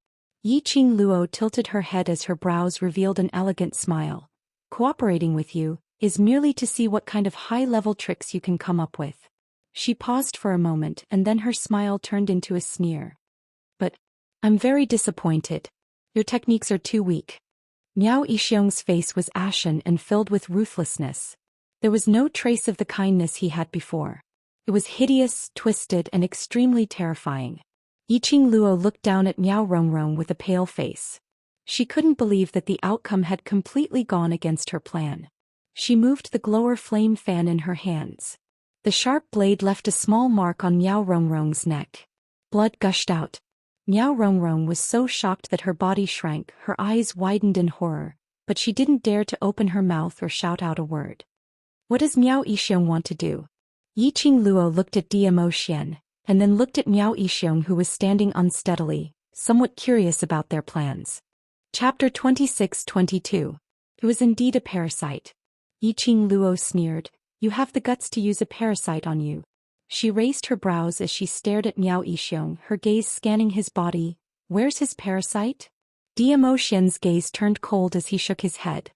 Yiqing Luo tilted her head as her brows revealed an elegant smile. Cooperating with you is merely to see what kind of high-level tricks you can come up with. She paused for a moment and then her smile turned into a sneer. But I'm very disappointed. Your techniques are too weak. Miao Yixiong's face was ashen and filled with ruthlessness. There was no trace of the kindness he had before. It was hideous, twisted, and extremely terrifying. Yiqing Luo looked down at Miao Rongrong with a pale face. She couldn't believe that the outcome had completely gone against her plan. She moved the glower flame fan in her hands. The sharp blade left a small mark on Miao Rongrong's neck. Blood gushed out. Miao Rongrong was so shocked that her body shrank, her eyes widened in horror, but she didn't dare to open her mouth or shout out a word. What does Miao Yixiong want to do? Yiqing Luo looked at Zhou Xian, and then looked at Miao Yixiong, who was standing unsteadily, somewhat curious about their plans. Chapter 26-22. It was indeed a parasite. Yiqing Luo sneered, "You have the guts to use a parasite on you." She raised her brows as she stared at Miao Yixiong, her gaze scanning his body, Where's his parasite? Zhou Xian's gaze turned cold as he shook his head.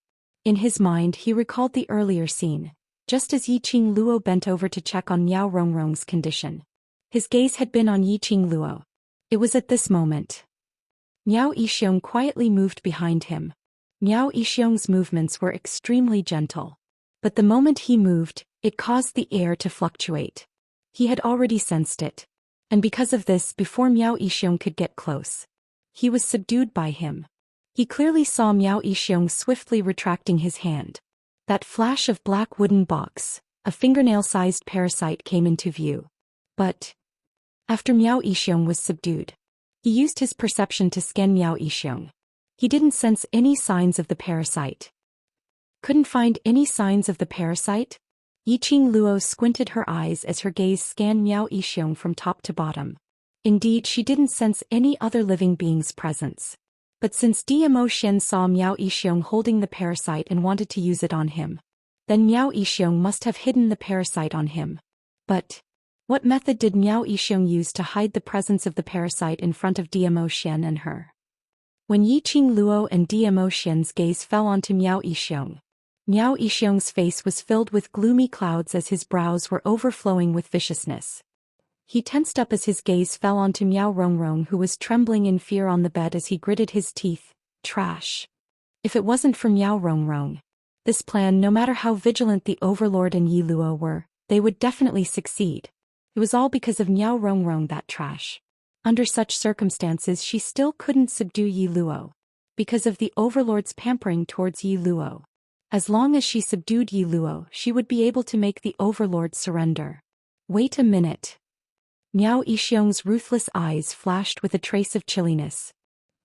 In his mind he recalled the earlier scene, just as Yiqing Luo bent over to check on Miao Rongrong's condition. His gaze had been on Yiqing Luo. It was at this moment. Miao Yixiong quietly moved behind him. Miao Yixiong's movements were extremely gentle. But the moment he moved, it caused the air to fluctuate. He had already sensed it. And because of this, before Miao Yixiong could get close, he was subdued by him. He clearly saw Miao Yixiong swiftly retracting his hand. That flash of black wooden box, a fingernail-sized parasite, came into view. But after Miao Yixiong was subdued, he used his perception to scan Miao Yixiong. He didn't sense any signs of the parasite. Couldn't find any signs of the parasite? Yiqing Luo squinted her eyes as her gaze scanned Miao Yixiong from top to bottom. Indeed, she didn't sense any other living being's presence. But since Zhou Xian saw Miao Yixiong holding the parasite and wanted to use it on him, then Miao Yixiong must have hidden the parasite on him. But what method did Miao Yixiong use to hide the presence of the parasite in front of Zhou Xian and her? When Yiqing Luo and Zhou Xian's gaze fell onto Miao Yixiong's face was filled with gloomy clouds as his brows were overflowing with viciousness. He tensed up as his gaze fell onto Miao Rongrong, who was trembling in fear on the bed as he gritted his teeth. Trash. If it wasn't for Miao Rongrong, this plan, no matter how vigilant the Overlord and Yi Luo were, they would definitely succeed. It was all because of Miao Rongrong, that trash. Under such circumstances she still couldn't subdue Yi Luo. Because of the Overlord's pampering towards Yi Luo. As long as she subdued Yi Luo, she would be able to make the Overlord surrender. Wait a minute. Miao Yixiong's ruthless eyes flashed with a trace of chilliness.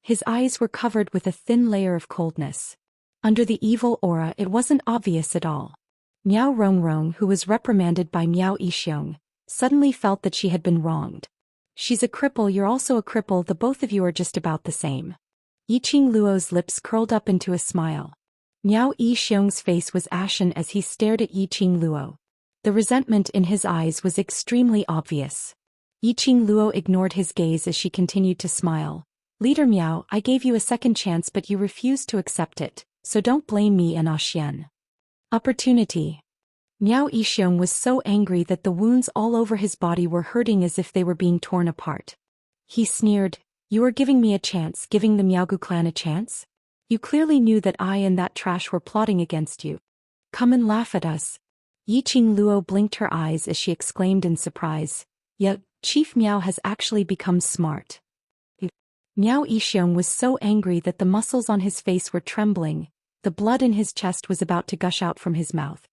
His eyes were covered with a thin layer of coldness. Under the evil aura it wasn't obvious at all. Miao Rongrong, who was reprimanded by Miao Yixiong, suddenly felt that she had been wronged. She's a cripple, you're also a cripple, the both of you are just about the same. Yiqing Luo's lips curled up into a smile. Miao Yixiong's face was ashen as he stared at Yiqing Luo. The resentment in his eyes was extremely obvious. Yiqing Luo ignored his gaze as she continued to smile. Leader Miao, I gave you a second chance but you refused to accept it, so don't blame me and Zhou Xian. Opportunity. Miao Yixiong was so angry that the wounds all over his body were hurting as if they were being torn apart. He sneered, you are giving me a chance, giving the Miaogu clan a chance? You clearly knew that I and that trash were plotting against you. Come and laugh at us. Yiqing Luo blinked her eyes as she exclaimed in surprise. Yeah, Chief Miao has actually become smart. Miao Yixiong was so angry that the muscles on his face were trembling. The blood in his chest was about to gush out from his mouth.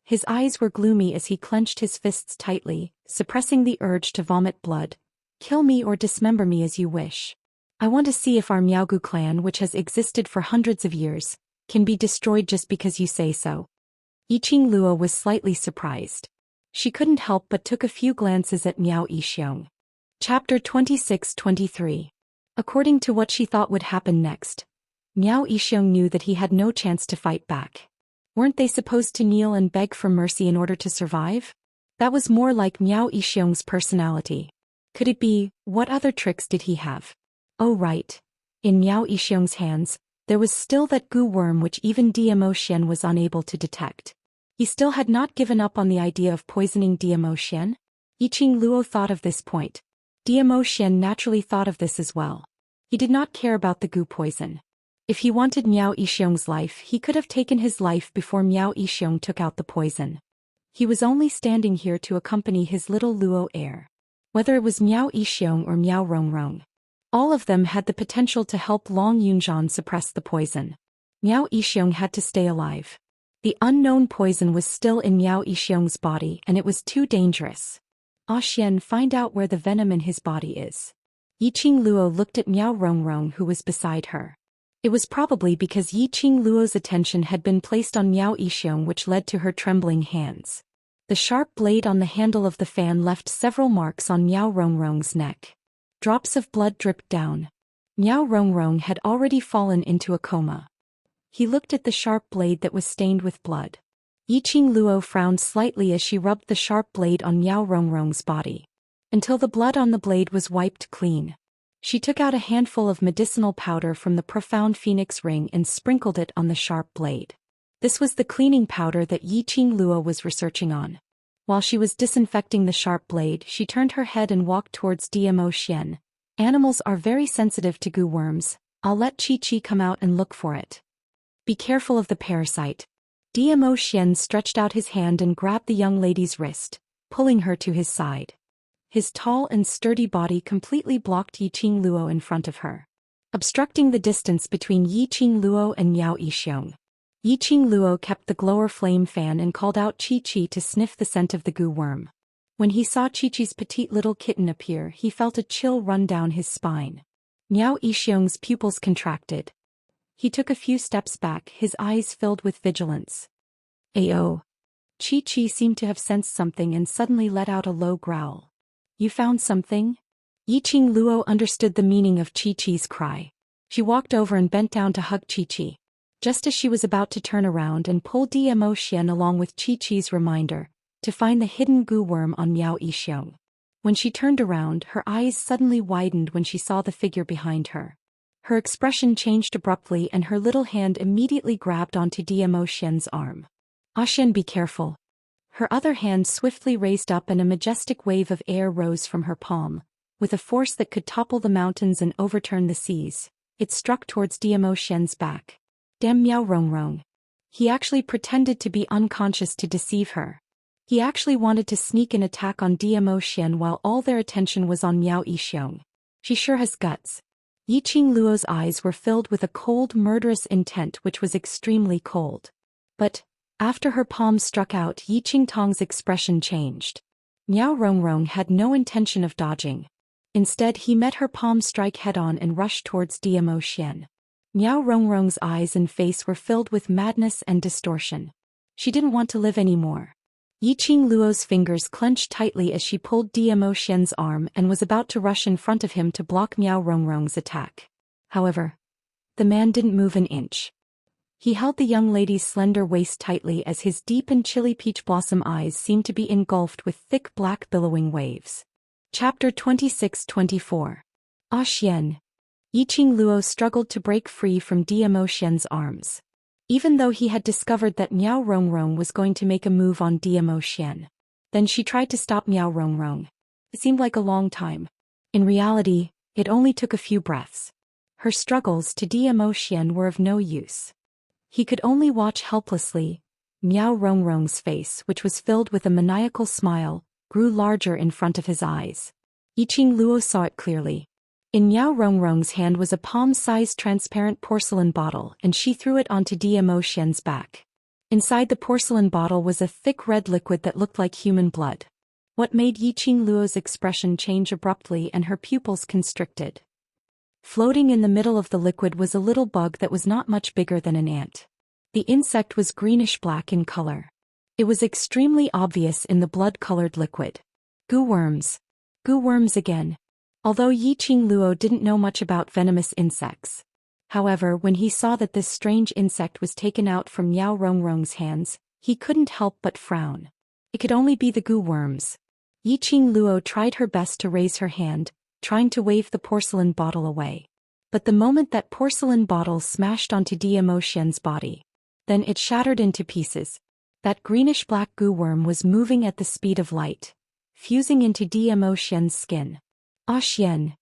His eyes were gloomy as he clenched his fists tightly, suppressing the urge to vomit blood. Kill me or dismember me as you wish. I want to see if our Miaogu clan, which has existed for hundreds of years, can be destroyed just because you say so. Yiqing Luo was slightly surprised. She couldn't help but took a few glances at Miao Yixiong. Chapter 26-23. According to what she thought would happen next, Miao Yixiong knew that he had no chance to fight back. Weren't they supposed to kneel and beg for mercy in order to survive? That was more like Miao Yixiong's personality. Could it be, what other tricks did he have? Oh right. In Miao Yixiong's hands, there was still that goo worm which even Zhou Xian was unable to detect. He still had not given up on the idea of poisoning Zhou Xian. Yiqing Luo thought of this point. Zhou Xian naturally thought of this as well. He did not care about the goo poison. If he wanted Miao Yixiong's life, he could have taken his life before Miao Yixiong took out the poison. He was only standing here to accompany his little Luo heir. Whether it was Miao Yixiong or Miao Rongrong, all of them had the potential to help Long Yunzhan suppress the poison. Miao Yixiong had to stay alive. The unknown poison was still in Miao Yixiong's body and it was too dangerous. Zhou Xian, find out where the venom in his body is. Yiqing Luo looked at Miao Rongrong, who was beside her. It was probably because Yiqing Luo's attention had been placed on Miao Yixiong which led to her trembling hands. The sharp blade on the handle of the fan left several marks on Miao Rongrong's neck. Drops of blood dripped down. Miao Rongrong had already fallen into a coma. He looked at the sharp blade that was stained with blood. Yiqing Luo frowned slightly as she rubbed the sharp blade on Miao Rongrong's body, until the blood on the blade was wiped clean. She took out a handful of medicinal powder from the profound phoenix ring and sprinkled it on the sharp blade. This was the cleaning powder that Yiqing Luo was researching on. While she was disinfecting the sharp blade, she turned her head and walked towards Zhou Xian. Animals are very sensitive to goo worms. I'll let Qi come out and look for it. Be careful of the parasite. Zhou Xian stretched out his hand and grabbed the young lady's wrist, pulling her to his side. His tall and sturdy body completely blocked Yiqing Luo in front of her, obstructing the distance between Yiqing Luo and Miao Yixiong. Yiqing Luo kept the glower flame fan and called out Qi to sniff the scent of the goo worm. When he saw Qi's petite little kitten appear, he felt a chill run down his spine. Miao Yixiong's pupils contracted. He took a few steps back, his eyes filled with vigilance. Ayo. Qi seemed to have sensed something and suddenly let out a low growl. You found something? Yiqing Luo understood the meaning of Qi's cry. She walked over and bent down to hug Qi. Just as she was about to turn around and pull Zhou Xian along with Qi's reminder, to find the hidden goo worm on Miao Yixiong. When she turned around, her eyes suddenly widened when she saw the figure behind her. Her expression changed abruptly and her little hand immediately grabbed onto Zhou Xian's arm. Xian, be careful. Her other hand swiftly raised up and a majestic wave of air rose from her palm. With a force that could topple the mountains and overturn the seas, it struck towards Zhou Xian's back. Damn Miao Rongrong. He actually pretended to be unconscious to deceive her. He actually wanted to sneak an attack on Zhou Xian while all their attention was on Miao Yixiong. She sure has guts. Yiqing Luo's eyes were filled with a cold, murderous intent which was extremely cold. But, after her palm struck out, Yiqing Tong's expression changed. Miao Rongrong had no intention of dodging. Instead, he met her palm strike head-on and rushed towards Zhou Xian. Miao Rongrong's eyes and face were filled with madness and distortion. She didn't want to live anymore. Yiqing Luo's fingers clenched tightly as she pulled Zhou Xian's arm and was about to rush in front of him to block Miao Rongrong's attack. However, the man didn't move an inch. He held the young lady's slender waist tightly as his deep and chilly peach blossom eyes seemed to be engulfed with thick black billowing waves. Chapter 26-24. Xian. Yiqing Luo struggled to break free from Zhou Xian's arms. Even though he had discovered that Miao Rongrong was going to make a move on Zhou Xian. Then she tried to stop Miao Rongrong. It seemed like a long time. In reality, it only took a few breaths. Her struggles to Zhou Xian were of no use. He could only watch helplessly. Miao Rongrong's face, which was filled with a maniacal smile, grew larger in front of his eyes. Yiqing Luo saw it clearly. In Miao Rongrong's hand was a palm-sized transparent porcelain bottle and she threw it onto Zhou Xian's back. Inside the porcelain bottle was a thick red liquid that looked like human blood. What made Yiqing Luo's expression change abruptly and her pupils constricted. Floating in the middle of the liquid was a little bug that was not much bigger than an ant. The insect was greenish-black in color. It was extremely obvious in the blood-colored liquid. Goo worms. Goo worms again. Although Yiqing Luo didn't know much about venomous insects. However, when he saw that this strange insect was taken out from Miao Rongrong's hands, he couldn't help but frown. It could only be the goo worms. Yiqing Luo tried her best to raise her hand, trying to wave the porcelain bottle away. But the moment that porcelain bottle smashed onto Zhou Xian's body, then it shattered into pieces. That greenish-black goo worm was moving at the speed of light, fusing into Zhou Xian's skin. Xian.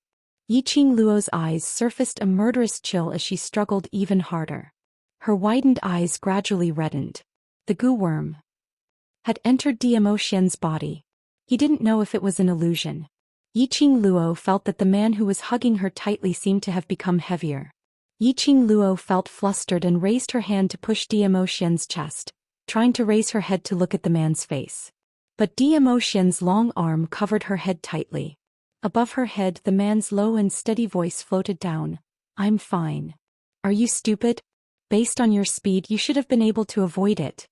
Yiqing Luo's eyes surfaced a murderous chill as she struggled even harder. Her widened eyes gradually reddened. The goo worm had entered Zhou Xian's body. He didn't know if it was an illusion. Yiqing Luo felt that the man who was hugging her tightly seemed to have become heavier. Yiqing Luo felt flustered and raised her hand to push Zhou Xian's chest, trying to raise her head to look at the man's face. But Zhou Xian's long arm covered her head tightly. Above her head, the man's low and steady voice floated down. I'm fine. Are you stupid? Based on your speed, you should have been able to avoid it.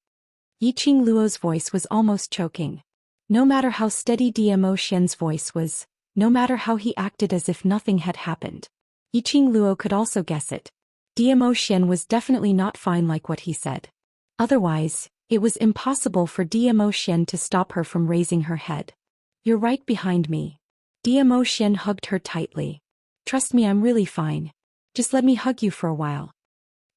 Yiqing Luo's voice was almost choking. No matter how steady Zhou Xian's voice was, no matter how he acted as if nothing had happened, Yiqing Luo could also guess it. Zhou Xian was definitely not fine like what he said. Otherwise, it was impossible for Zhou Xian to stop her from raising her head. You're right behind me. Zhou Xian hugged her tightly. Trust me, I'm really fine. Just let me hug you for a while.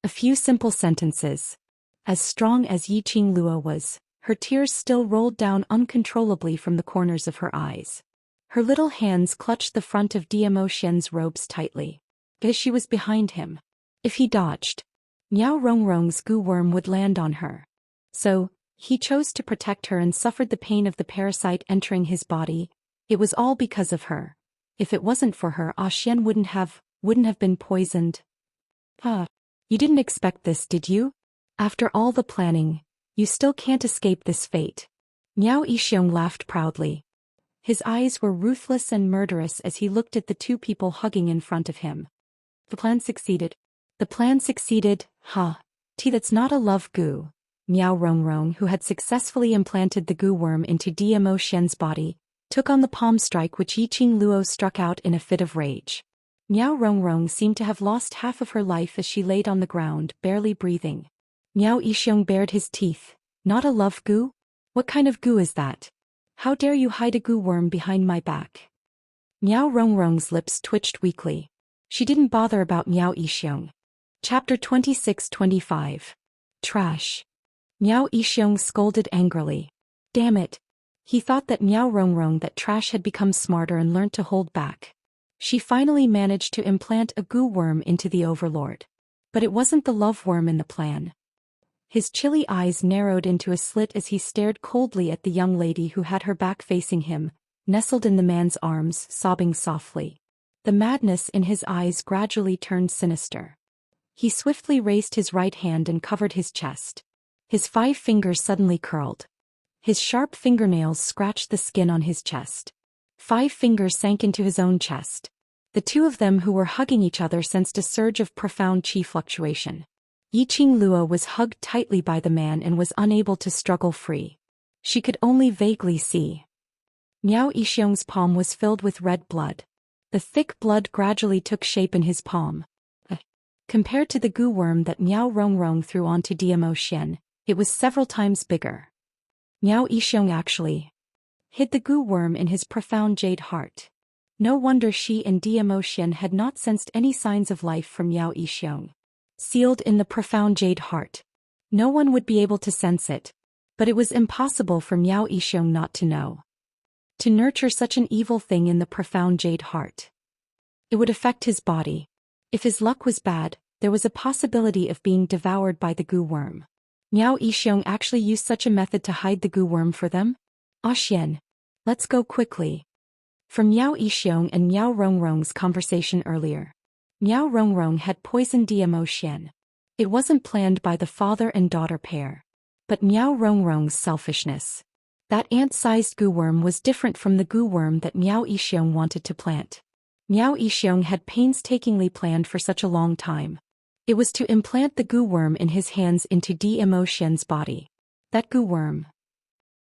A few simple sentences. As strong as Yiqing Luo was, her tears still rolled down uncontrollably from the corners of her eyes. Her little hands clutched the front of Diamo Xian's robes tightly. Because she was behind him. If he dodged, Miao Rongrong's goo worm would land on her. So, he chose to protect her and suffered the pain of the parasite entering his body. It was all because of her. If it wasn't for her, Xian wouldn't have been poisoned. You didn't expect this, did you? After all the planning, you still can't escape this fate. Miao Yixiong laughed proudly. His eyes were ruthless and murderous as he looked at the two people hugging in front of him. The plan succeeded. The plan succeeded, that's not a love goo. Miao Rongrong, who had successfully implanted the goo worm into Diamo Xian's body, took on the palm strike which Yiqing Luo struck out in a fit of rage. Miao Rongrong seemed to have lost half of her life as she laid on the ground, barely breathing. Miao Yixiong bared his teeth. Not a love goo? What kind of goo is that? How dare you hide a goo worm behind my back? Miao Rongrong's lips twitched weakly. She didn't bother about Miao Yixiong. Chapter 26-25. Trash. Miao Yixiong scolded angrily. Damn it. He thought that Miao Rongrong that trash had become smarter and learned to hold back. She finally managed to implant a goo worm into the overlord. But it wasn't the love worm in the plan. His chilly eyes narrowed into a slit as he stared coldly at the young lady who had her back facing him, nestled in the man's arms, sobbing softly. The madness in his eyes gradually turned sinister. He swiftly raised his right hand and covered his chest. His 5 fingers suddenly curled. His sharp fingernails scratched the skin on his chest. 5 fingers sank into his own chest. The two of them who were hugging each other sensed a surge of profound qi fluctuation. Yiqing Luo was hugged tightly by the man and was unable to struggle free. She could only vaguely see. Miao Yixiong's palm was filled with red blood. The thick blood gradually took shape in his palm. Compared to the goo worm that Miao Rongrong threw onto Diamo Xian, it was several times bigger. Miao Yixiong actually hid the goo worm in his profound jade heart. No wonder she and Diamo Xian had not sensed any signs of life from Miao Yixiong. Sealed in the profound jade heart. No one would be able to sense it. But it was impossible for Miao Yixiong not to know. To nurture such an evil thing in the profound jade heart. It would affect his body. If his luck was bad, there was a possibility of being devoured by the goo worm. Miao Yixiong actually used such a method to hide the goo worm for them? Xian, let's go quickly. From Miao Yixiong and Miao Rongrong's conversation earlier. Miao Rongrong had poisoned Diamo Xian. It wasn't planned by the father and daughter pair. But Miao Rongrong's selfishness. That ant-sized goo worm was different from the goo worm that Miao Yixiong wanted to plant. Miao Yixiong had painstakingly planned for such a long time. It was to implant the goo worm in his hands into Diamo Xian's body. That goo worm.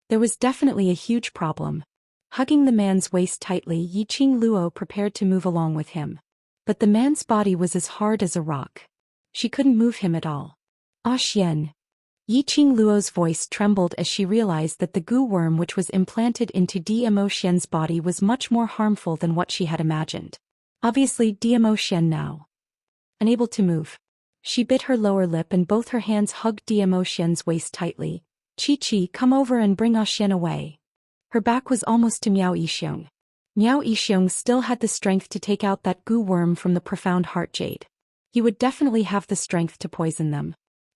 There was definitely a huge problem. Hugging the man's waist tightly, Yiqing Luo prepared to move along with him. But the man's body was as hard as a rock. She couldn't move him at all. Xian. Yiqing Luo's voice trembled as she realized that the goo worm which was implanted into Diamo Xian's body was much more harmful than what she had imagined. Obviously, Diamo Xian now unable to move. She bit her lower lip and both her hands hugged Diamo Xian's waist tightly. Chi, come over and bring Xian away. Her back was almost to Miao Yixiong. Miao Yixiong still had the strength to take out that goo worm from the profound heart jade. He would definitely have the strength to poison them.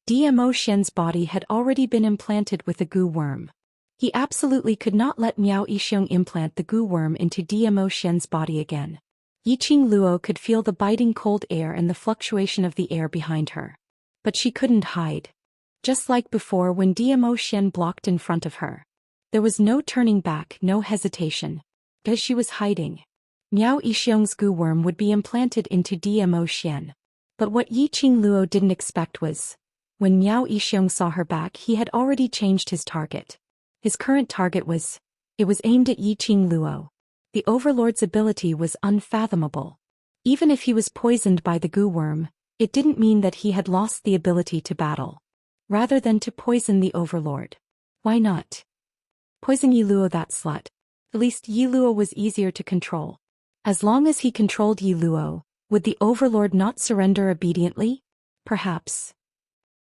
Diamo Xian's body had already been implanted with a goo worm. He absolutely could not let Miao Yixiong implant the goo worm into Diamo Xian's body again. Yiqing Luo could feel the biting cold air and the fluctuation of the air behind her. But she couldn't hide. Just like before when Diamo Xian blocked in front of her. There was no turning back, no hesitation. Because she was hiding. Miao Yixiong's goo worm would be implanted into Diamo Xian. But what Yiqing Luo didn't expect was, when Miao Yixiong saw her back, he had already changed his target. His current target was aimed at Yiqing Luo. The Overlord's ability was unfathomable. Even if he was poisoned by the goo worm, it didn't mean that he had lost the ability to battle. Rather than to poison the Overlord. Why not? Poison Yi Luo, that slut. At least Yi Luo was easier to control. As long as he controlled Yi Luo, would the overlord not surrender obediently? Perhaps.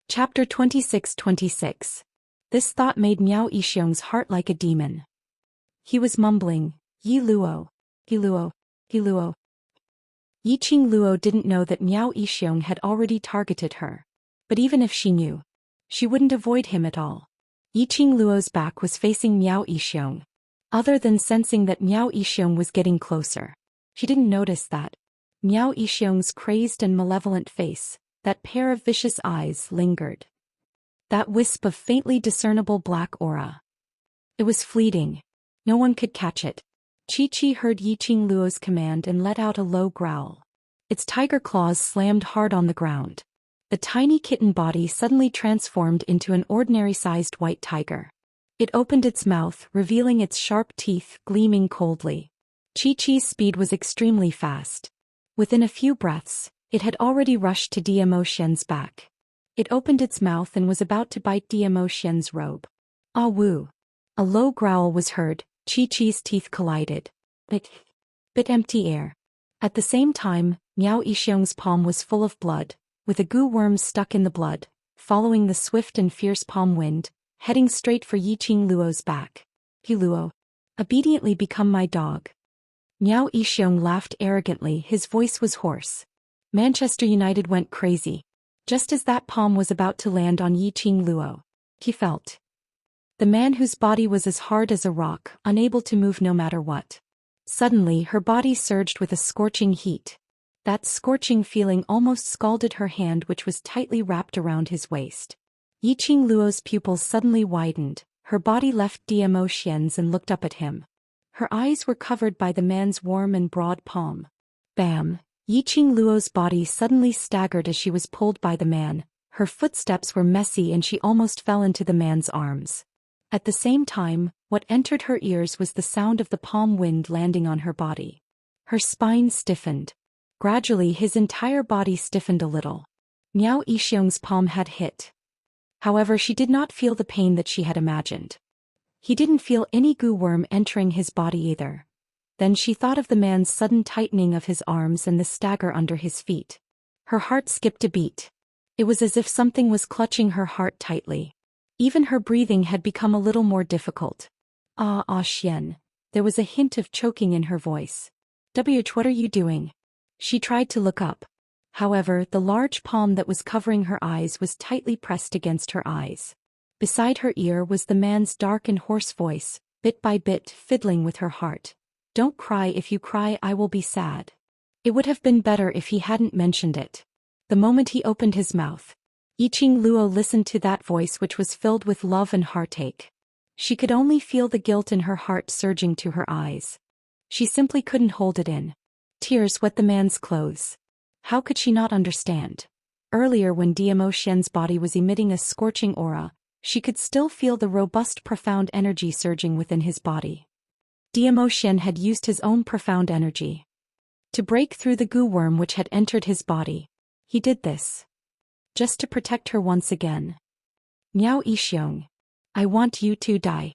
Chapter 26-26. This thought made Miao Yixiong's heart like a demon. He was mumbling, Yi Luo, Yi Luo, Yi Luo. Yiqing Luo didn't know that Miao Yixiong had already targeted her. But even if she knew, she wouldn't avoid him at all. Yiqing Luo's back was facing Miao Yixiong. Other than sensing that Miao Yixiong was getting closer, she didn't notice that. Miao Yixiong's crazed and malevolent face, that pair of vicious eyes, lingered. That wisp of faintly discernible black aura. It was fleeting. No one could catch it. Chi heard Yiqing Luo's command and let out a low growl. Its tiger claws slammed hard on the ground. The tiny kitten body suddenly transformed into an ordinary-sized white tiger. It opened its mouth, revealing its sharp teeth gleaming coldly. Chi-Chi's speed was extremely fast. Within a few breaths, it had already rushed to Diamo Xian's back. It opened its mouth and was about to bite Diamo Xian's robe. Ah woo! A low growl was heard. Chi-Chi's teeth collided. Bit empty air. At the same time, Miao Yixiong's palm was full of blood, with a goo worm stuck in the blood, following the swift and fierce palm wind, heading straight for Yiqing Luo's back. Yi Luo, obediently become my dog. Miao Yixiong laughed arrogantly, his voice was hoarse. Manchester United went crazy. Just as that palm was about to land on Yiqing Luo, he felt. The man whose body was as hard as a rock, unable to move no matter what. Suddenly her body surged with a scorching heat. That scorching feeling almost scalded her hand, which was tightly wrapped around his waist. Yiqing Luo's pupils suddenly widened, her body left Diamo Xian's and looked up at him. Her eyes were covered by the man's warm and broad palm. Bam! Yiqing Luo's body suddenly staggered as she was pulled by the man. Her footsteps were messy and she almost fell into the man's arms. At the same time, what entered her ears was the sound of the palm wind landing on her body. Her spine stiffened. Gradually his entire body stiffened a little. Miao Yixiong's palm had hit. However, she did not feel the pain that she had imagined. He didn't feel any goo worm entering his body either. Then she thought of the man's sudden tightening of his arms and the stagger under his feet. Her heart skipped a beat. It was as if something was clutching her heart tightly. Even her breathing had become a little more difficult. Ah, Xian. There was a hint of choking in her voice. What are you doing? She tried to look up. However, the large palm that was covering her eyes was tightly pressed against her eyes. Beside her ear was the man's dark and hoarse voice, bit by bit fiddling with her heart. Don't cry. If you cry, I will be sad. It would have been better if he hadn't mentioned it. The moment he opened his mouth, Yiqing Luo listened to that voice, which was filled with love and heartache. She could only feel the guilt in her heart surging to her eyes. She simply couldn't hold it in. Tears wet the man's clothes. How could she not understand? Earlier, when Diamo Xian's body was emitting a scorching aura, she could still feel the robust, profound energy surging within his body. Diamo Xian had used his own profound energy to break through the goo worm which had entered his body. He did this just to protect her once again. Miao Yixiong, I want you to die.